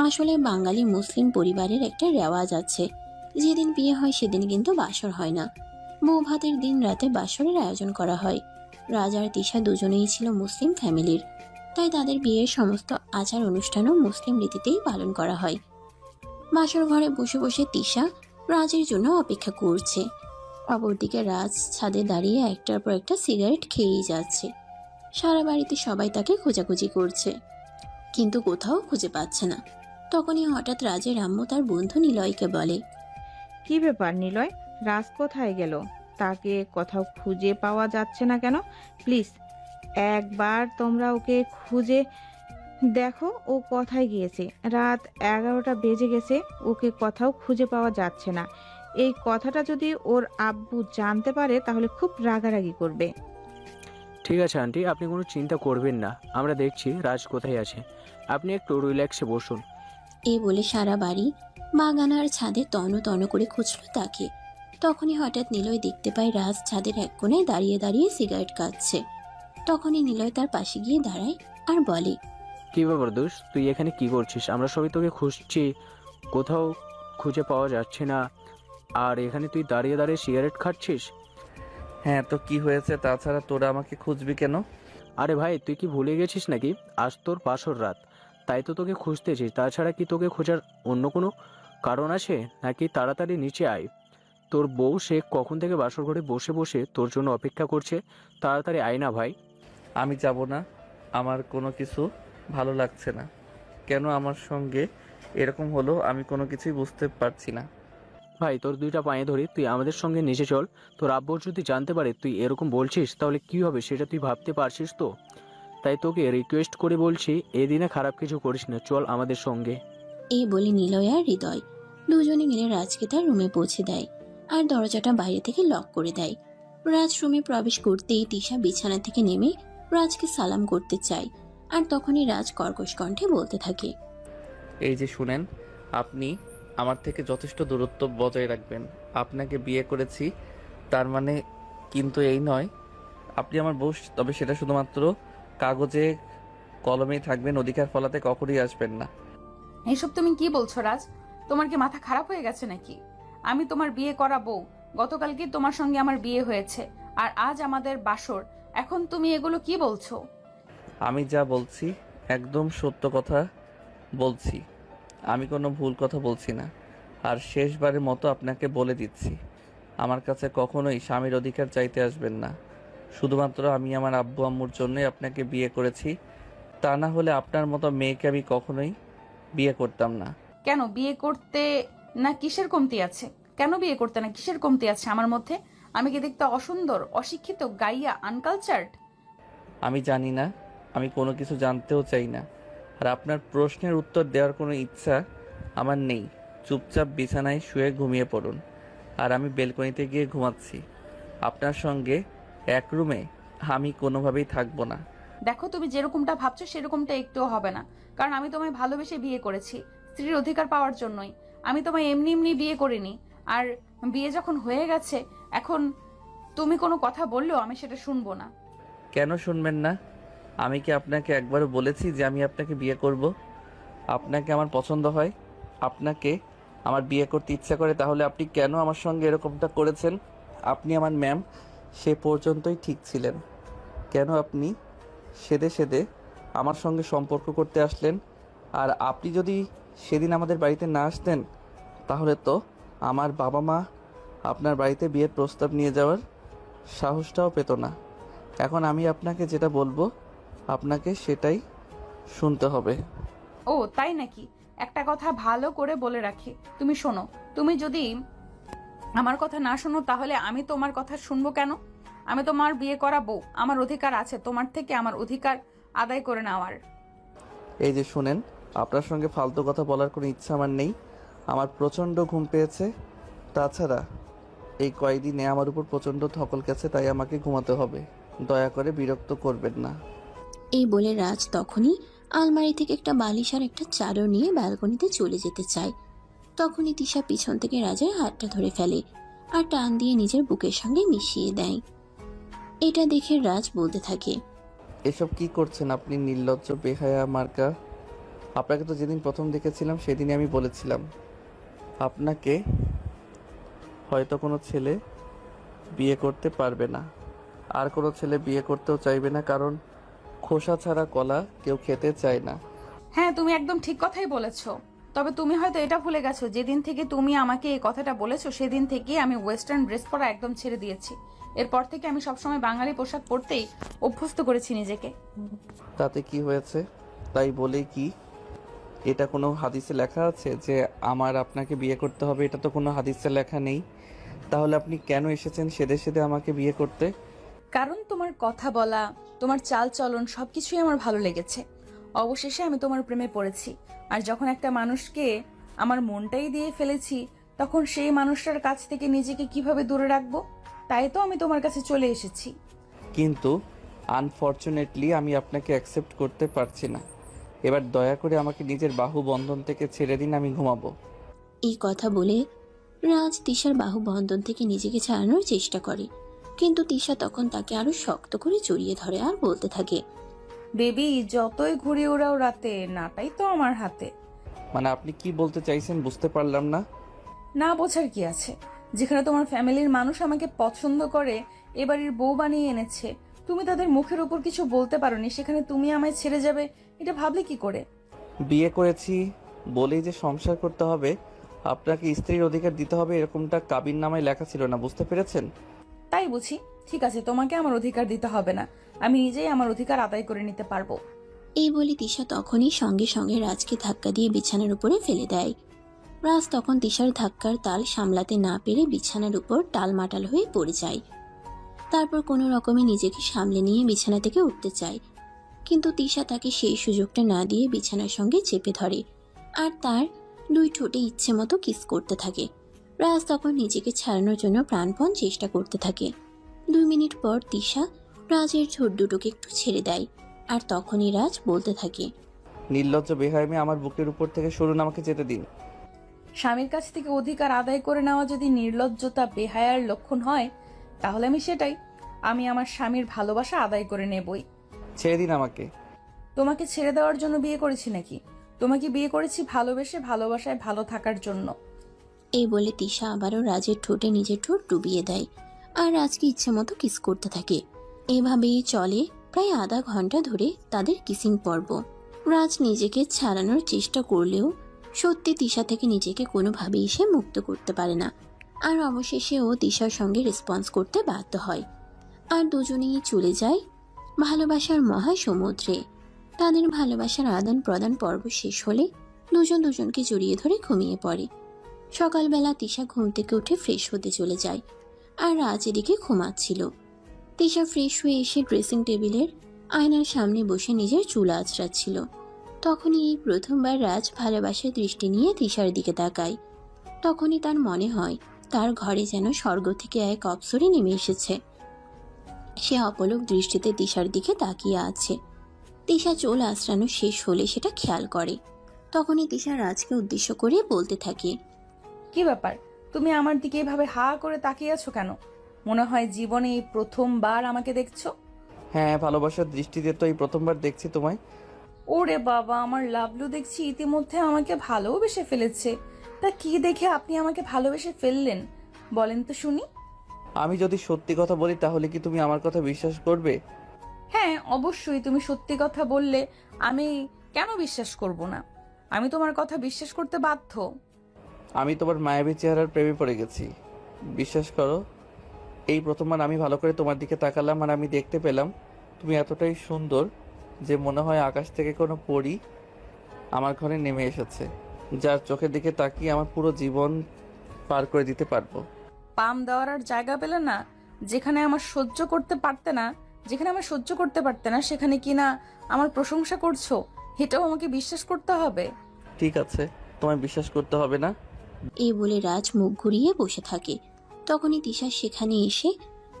আসলে বাঙালি মুসলিম পরিবারের একটা রেওয়াজ আছে, যেদিন বিয়ে হয় সেদিন কিন্তু বাসর হয় না। বৌভাতের দিন রাতে বাসরের আয়োজন করা হয়। রাজ আর তিশা দুজনেই ছিল মুসলিম ফ্যামিলির, তাই তাদের বিয়ের সমস্ত আচার অনুষ্ঠানও মুসলিম রীতিতেই পালন করা হয়। বাসর ঘরে বসে বসে তিশা রাজের জন্য অপেক্ষা করছে। অপরদিকে রাজ ছাদে দাঁড়িয়ে একটার পর একটা সিগারেট খেয়েই যাচ্ছে। সারা বাড়িতে সবাই তাকে খোঁজাখুঁজি করছে, কিন্তু কোথাও খুঁজে পাচ্ছে না। তখনই হঠাৎ রাজের আম্মু তার বন্ধু নিলয়কে বলে। কি ব্যাপার নিলয়, রাজ কোথায় গেল? তাকে কোথাও খুঁজে পাওয়া যাচ্ছে না কেন? প্লিজ একবার তোমরা ওকে খুঁজে দেখো, ও কোথায় গিয়েছে। রাত 11টা বেজে গেছে, ওকে কোথাও খুঁজে পাওয়া যাচ্ছে না। এই কথাটা যদি ওর আব্বু জানতে পারে তাহলে খুব রাগারাগি করবে। ঠিক আছে আন্টি, আপনি কোনো চিন্তা করবেন না, আমরা দেখছি রাজ কোথায় আছে। আপনি একটু রিল্যাক্সে বসুন। এই বলে সারা বাড়ি বাগানার ছাদে তন তন করে খুঁজল তাকে। তখনই হঠাৎ নিলয় দেখতে পায় রাজ ছাদের এক কোণে দাঁড়িয়ে দাঁড়িয়ে সিগারেট কাটছে। তখনই নিলয় তার পাশে গিয়ে দাঁড়ায় আর বলে। কি ব্যাপার দোষ, তুই এখানে কি করছিস? আমরা সবাই তোকে খুঁজছি, কোথাও খুঁজে পাওয়া যাচ্ছে না, আর এখানে তুই দাঁড়িয়ে দাঁড়িয়ে সিগারেট খাচ্ছিস। হ্যাঁ তো কি হয়েছে? তাছাড়া তোরা আমাকে খুঁজবি কেন? আরে ভাই, তুই কি ভুলে গেছিস নাকি? আজ তোর বাসর রাত, তাই তো তোকে খুঁজতেছি। তাছাড়া কি তোকে খোঁজার অন্য কোনো কারণ আছে নাকি? তাড়াতাড়ি নিচে আয়। তোর বউ সে কখন থেকে বাসর ঘরে বসে বসে তোর জন্য অপেক্ষা করছে। তাড়াতাড়ি আয় না ভাই। আমি যাব না, আমার কোনো কিছু ভালো লাগছে না। কেন আমার সঙ্গে এরকম হলো আমি কোনো কিছুই বুঝতে পারছি না। ভাই তোর দুইটা পায়ে ধরে তুই আমাদের সঙ্গে নিচে চল। তোর আব্বু যদি জানতে পারে তুই এরকম বলছিস তাহলে কি হবে সেটা তুই ভাবতে পারছিস তো? তাই তোকে রিকোয়েস্ট করে বলছি, এদিনে খারাপ কিছু করিস না, চল আমাদের সঙ্গে। এই বলে নিলয় আর হৃদয় দুজনে মিলে রাজকে তার রুমে পৌঁছে দেয় আর দরজাটা বাইরে থেকে লক করে দেয়। রাজ রুমে প্রবেশ করতেই তিশা বিছানা থেকে নেমে রাজকে সালাম করতে চায়, আর তখনই রাজ কর্কশ কণ্ঠে বলতে থাকে, এই যে শুনেন, আপনি আমার থেকে যথেষ্ট দূরত্ব বজায় রাখবেন। আপনাকে বিয়ে করেছি তার মানে কিন্তু এই নয় আপনি আমার বউ, তবে সেটা শুধুমাত্র কাগজে কলমেই থাকবেন, অধিকার ফলাতে কখনই আসবেন না। এইসব তুমি কি বলছো রাজ? তোমার কি মাথা খারাপ হয়ে গেছে নাকি? আমি তোমার বিয়ে করা বউ, গতকালকে তোমার সঙ্গে আমার বিয়ে হয়েছে আর আজ আমাদের বাসর, এখন তুমি এগুলো কি বলছো? আমি যা বলছি একদম সত্য কথা বলছি, আমি কোনো ভুল কথা বলছি না। আর শেষবারের মতো আপনাকে বলে দিচ্ছি, আমার কাছে কখনোই স্বামীর অধিকার চাইতে আসবেন না। শুধুমাত্র আমি আমার আব্বু আম্মুর জন্যই আপনাকে বিয়ে করেছি, তা না হলে আপনার মতো মেয়েকে আমি কখনোই বিয়ে করতাম না। কেন বিয়ে করতে না কিসের কমতি আছে? কেন বিয়ে করতে না কিসের কমতি আছে আমার মধ্যে? আমি কি দেখতে অসুন্দর, অশিক্ষিত, গাইয়া, আনকালচার্ড? আমি জানি না, আমি কোনো কিছু জানতেও চাই না। আর আপনার প্রশ্নের উত্তর দেওয়ার কোনো ইচ্ছা আমার নেই। চুপচাপ বিছানায় শুয়ে ঘুমিয়ে পড়ুন। আর আমি বেলকনিতে গিয়ে ঘুমাচ্ছি। আপনার সঙ্গে এক রুমে আমি কোনোভাবেই থাকবো না। দেখো, তুমি যেরকমটা ভাবছো সেরকমটা একটুও হবে না, কারণ আমি তোমায় ভালোবেসে বিয়ে করেছি, স্ত্রীর অধিকার পাওয়ার জন্যই। আমি তোমায় এমনি এমনি বিয়ে করিনি। আর বিয়ে যখন হয়ে গেছে, এখন তুমি কোনো কথা বললেও আমি সেটা শুনবো না। কেন শুনবেন না? আমি কি আপনাকে একবারও বলেছি যে আমি আপনাকে বিয়ে করব? আপনাকে আমার পছন্দ হয়, আপনাকে আমার বিয়ে করতে ইচ্ছা করে, তাহলে আপনি কেন আমার সঙ্গে এরকমটা করেছেন? আপনি আমার ম্যাম, সে পর্যন্তই ঠিক ছিলেন। কেন আপনি সেদে সেদে আমার সঙ্গে সম্পর্ক করতে আসলেন? আর আপনি যদি সেদিন আমাদের বাড়িতে না আসতেন তাহলে তো আমার বাবা মা আপনার বাড়িতে বিয়ের প্রস্তাব নিয়ে যাওয়ার সাহসটাও পেত না। এখন আমি আপনাকে যেটা বলবো আপনাকে সেটাই শুনতে হবে। ও তাই নাকি? একটা কথা ভালো করে বলে রাখি, তুমি শোনো, তুমি যদি আমার কথা না শোনো তাহলে আমি তোমার কথা শুনবো কেন? আমি তোমার বিয়ে করা বউ, আমার অধিকার আছে তোমার থেকে আমার অধিকার আদায় করে নেওয়ার। এই যে শুনেন, আপনার সঙ্গে ফালতু কথা বলার কোনো ইচ্ছা আমার নেই। আমার প্রচণ্ড ঘুম পেয়েছে, তাছাড়া এই কয়েকদিনে আমার উপর প্রচণ্ড ধকল গেছে, তাই আমাকে ঘুমাতে হবে। দয়া করে বিরক্ত করবেন না। এই বলে রাজ তখনই আলমারি থেকে একটা বালিশ আর একটা চাদর নিয়ে ব্যালকনিতে চলে যেতে চায়। তখনই তিশা পিছন থেকে রাজের হাতটা ধরে ফেলে আর টান দিয়ে নিজের বুকের সঙ্গে মিশিয়ে দেয়। এটা দেখে রাজ বলতে থাকে, এসব কি করছেন আপনি নির্লজ্জ বেহায়া মার্কা? আপনাকে তো যেদিন প্রথম দেখেছিলাম সেদিনই আমি বলেছিলাম আপনাকে হয়তো কোনো ছেলে বিয়ে করতে পারবে না, আর কোনো ছেলে বিয়ে করতেও চাইবে না, কারণ খোসা ছাড়া কলা কেউ খেতে চায় না। হ্যাঁ, তুমি একদম ঠিক কথাই বলেছো। তবে তুমি হয়তো এটা ভুলে গেছো, যেদিন থেকে তুমি আমাকে এই কথাটা বলেছো সেদিন থেকে আমি ওয়েস্টার্ন ড্রেস পরা একদম ছেড়ে দিয়েছি। এরপর থেকে আমি সবসময় বাঙালি পোশাক পরতেই অভ্যস্ত করেছি নিজেকে। তাতে কি হয়েছে? তাই বলে কি এটা কোনো হাদিসে লেখা আছে যে আমার আপনাকে বিয়ে করতে হবে? এটা তো কোনো হাদিসে লেখা নেই। তাহলে আপনি কেন এসেছেন সেদে সেদে আমাকে বিয়ে করতে? কারণ তোমার কথা বলা, তোমার চাল চলন সবকিছুই আমার ভালো লেগেছে। অবশেষে আমি তোমার প্রেমে পড়েছি। আর যখন একটা মানুষকে আমার মনটাই দিয়ে ফেলেছি, তখন সেই মানুষটার কাছ থেকে নিজেকে কিভাবে দূরে রাখবো, তাই তো আমি তোমার কাছে চলে এসেছি। কিন্তু আনফর্চুনেটলি আমি আপনাকে অ্যাকসেপ্ট করতে পারছি না। এবার দয়া করে আমাকে নিজের বাহু বন্ধন থেকে ছেড়ে দিন, আমি ঘুমাবো। এই কথা বলে রাজ তিশার বাহু বন্ধন থেকে নিজেকে ছাড়ানোর চেষ্টা করে, কিন্তু তিশা তখন তাকে আরো শক্ত করে জড়িয়ে ধরে আর বলতে থাকে, বেবি, যতই ঘুরে ওড়াও রাতে, নাটাই তো আমার হাতে। মানে আপনি কি বলতে চাইছেন বুঝতে পারলাম না। না বোঝার কি আছে? যেখানে তোমার ফ্যামিলির মানুষ আমাকে পছন্দ করে এবাড়ির বউ বানিয়ে এনেছে, তুমি তাদের মুখের উপর কিছু বলতে পারোনি, সেখানে তুমি আমায় ছেড়ে যাবে, এটা ভাবলে কি করে? বিয়ে করেছি বলেই যে সংসার করতে হবে আপনাকে স্ত্রীর অধিকার দিতে হবে এরকমটা কাবিন নামায় লেখা ছিল না, বুঝতে পেরেছেন? তাই বুঝি? ঠিক আছে, তোমাকে আমার অধিকার দিতে হবে না, আমি নিজেই আমার অধিকার আদায় করে নিতে পারবো। এই বলে তিশা তখনই সঙ্গে সঙ্গে রাজকে ধাক্কা দিয়ে বিছানার উপরে ফেলে দেয়। রাজ তখন তিশার ধাক্কার তাল সামলাতে না পেরে বিছানার উপর টালমাটাল হয়ে পড়ে যায়। তারপর কোনো রকমে নিজেকে সামলে নিয়ে বিছানা থেকে উঠতে চায়, কিন্তু তিশা তাকে সেই সুযোগটা না দিয়ে বিছানার সঙ্গে চেপে ধরে আর তার 2 ঠোঁটে ইচ্ছে মতো কিস করতে থাকে। রাজ তখন নিজেকে ছাড়ানোর জন্য প্রাণপণ চেষ্টা করতে থাকে। 2 মিনিট পর তিশা রাজের ঠোঁট দুটোকে একটু ছেড়ে দেয় আর তখনই রাজ বলতে থাকে, নির্লজ্জ বেহায়ামি, আমার বুকের উপর থেকে সরুন, আমাকে যেতে দিন। স্বামীর কাছ থেকে অধিকার আদায় করে নেওয়া যদি নির্লজ্জতা বেহায়ার লক্ষণ হয়, তাহলে আমি আমার স্বামীর ভালোবাসা আদায় করে নেবই। ছেড়ে দিন আমাকে। তোমাকে ছেড়ে দেওয়ার জন্য বিয়ে করেছি নাকি? তোমাকে বিয়ে করেছি ভালোবেসে, ভালোবাসায় ভালো থাকার জন্য। এই বলে তিশা আবারও রাজের ঠোঁটে নিজের ঠোঁট ডুবিয়ে দেয় আর রাজকে ইচ্ছে মতো কিস করতে থাকে। এভাবেই চলে প্রায় আধা ঘন্টা ধরে তাদের কিসিং পর্ব। রাজ নিজেকে ছাড়ানোর চেষ্টা করলেও সত্যি তিশা থেকে নিজেকে কোনোভাবেই সে মুক্ত করতে পারে না, আর অবশেষে ও তিশার সঙ্গে রেসপন্স করতে বাধ্য হয় আর দুজনেই চলে যায় ভালোবাসার মহাসমুদ্রে। তাদের ভালোবাসার আদান প্রদান পর্ব শেষ হলে দুজন দুজনকে জড়িয়ে ধরে ঘুমিয়ে পড়ে। সকালবেলা তিশা ঘুম থেকে উঠে ফ্রেশ হতে চলে যায় আর রাজ এদিকে ঘুমাচ্ছিল। তিশা ফ্রেশ হয়ে এসে ড্রেসিং টেবিলের আয়নার সামনে বসে নিজের চুল আঁচড়াচ্ছিল। তখনই এই প্রথমবার রাজ ভালোবাসার দৃষ্টি নিয়ে তিশার দিকে তাকায়। তখনই তার মনে হয় তার ঘরে যেন স্বর্গ থেকে এক অপ্সরে নেমে এসেছে। সে অপলক দৃষ্টিতে তিশার দিকে তাকিয়ে আছে। তিশা চুল আঁচড়ানো শেষ হলে সেটা খেয়াল করে। তখনই তিশা রাজকে উদ্দেশ্য করে বলতে থাকে, কি ব্যাপার, তুমি আমার দিকে এভাবে হা করে তাকিয়ে আছো কেন? মনে হয় জীবনে এই প্রথমবার আমাকে দেখছো। হ্যাঁ, ভালোবাসার দৃষ্টিতে তো এই প্রথমবার দেখছি তোমায়। ওরে বাবা, আমার লাভলু দেখছি ইতিমধ্যে আমাকে ভালোবেসে ফেলেছে। তা কি দেখে আপনি আমাকে ভালোবেসে ফেললেন বলেন তো শুনি? আমি যদি সত্যি কথা বলি তাহলে কি তুমি আমার কথা বিশ্বাস করবে? হ্যাঁ, অবশ্যই। তুমি সত্যি কথা বললে আমি কেন বিশ্বাস করব না? আমি তোমার কথা বিশ্বাস করতে বাধ্য। আমি তোমার মায়াবী চেহারার প্রেমে পড়ে গেছি, বিশ্বাস করো। এই প্রথমবার আমি ভালো করে তোমার দিকে তাকালাম আর আমি দেখতে পেলাম তুমি এতটাই সুন্দর যে মনে হয় আকাশ থেকে কোনো পরী আমার ঘরে নেমে এসেছে, যার চোখের দিকে তাকিয়ে আমার পুরো জীবন পার করে দিতে পারবো। পাম দেওয়ার আর জায়গা পেলে না, যেখানে আমার সহ্য করতে পারতে না সেখানে কিনা আমার প্রশংসা করছো, এটাও আমাকে বিশ্বাস করতে হবে? ঠিক আছে, তোমায় বিশ্বাস করতে হবে না। এই বলে রাজ মুখ ঘুরিয়ে বসে থাকে। তখনই তিশা সেখানে এসে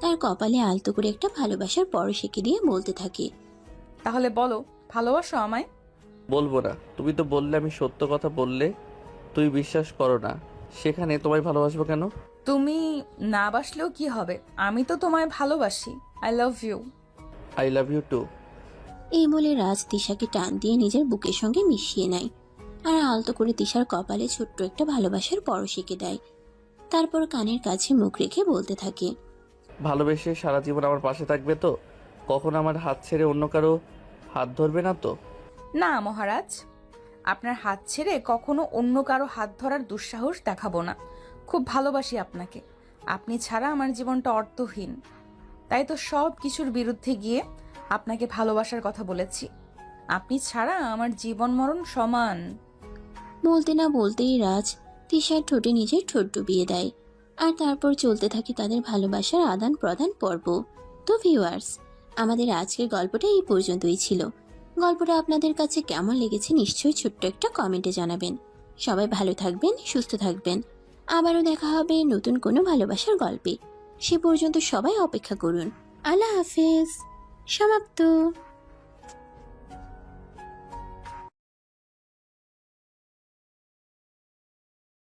তার কপালে আলতো করে একটা ভালোবাসার পরশ এঁকে দিয়ে বলতে থাকে, তাহলে বলো, ভালোবাসো আমায়? বলবো না, তুমি তো বললে আমি সত্য কথা বললে তুই বিশ্বাস করো না, সেখানে তোমায় ভালোবাসবো কেন? তুমি না বাসলেও কি হবে, আমি তো তোমায় ভালোবাসি। I love you. I love you too. এই বলে রাজ তিশাকে টান দিয়ে নিজের বুকের সঙ্গে মিশিয়ে নেয় আর আলতো করে তিশার কপালে ছোট্ট একটা ভালোবাসার পরশ এঁকে দেয়। তারপর কানের কাছে মুখ রেখে বলতে থাকে, ভালোবেসে সারা জীবন আমার পাশে থাকবে তো? কখনো আমার হাত ছেড়ে অন্য কারো হাত ধরবে না তো? না মহারাজ, আপনার হাত ছেড়ে কখনো অন্য কারো হাত ধরার দুঃসাহস দেখাবো না। খুব ভালোবাসি আপনাকে, আপনি ছাড়া আমার জীবনটা অর্থহীন। তাই তো সব কিছুর বিরুদ্ধে গিয়ে আপনাকে ভালোবাসার কথা বলেছি। আপনি ছাড়া আমার জীবন মরণ সমান। বলতে না বলতেই রাজ তিশার ঠোঁটে নিজের ঠোঁট ডুবিয়ে দেয় আর তারপর চলতে থাকে তাদের ভালোবাসার আদান প্রদান পর্ব। তো ভিউয়ার্স, আমাদের আজকের গল্পটা এই পর্যন্তই ছিল। গল্পটা আপনাদের কাছে কেমন লেগেছে নিশ্চয়ই ছোট্ট একটা কমেন্টে জানাবেন। সবাই ভালো থাকবেন, সুস্থ থাকবেন। আবারও দেখা হবে নতুন কোনো ভালোবাসার গল্পে। সে পর্যন্ত সবাই অপেক্ষা করুন। আল্লাহ হাফেজ। সমাপ্ত।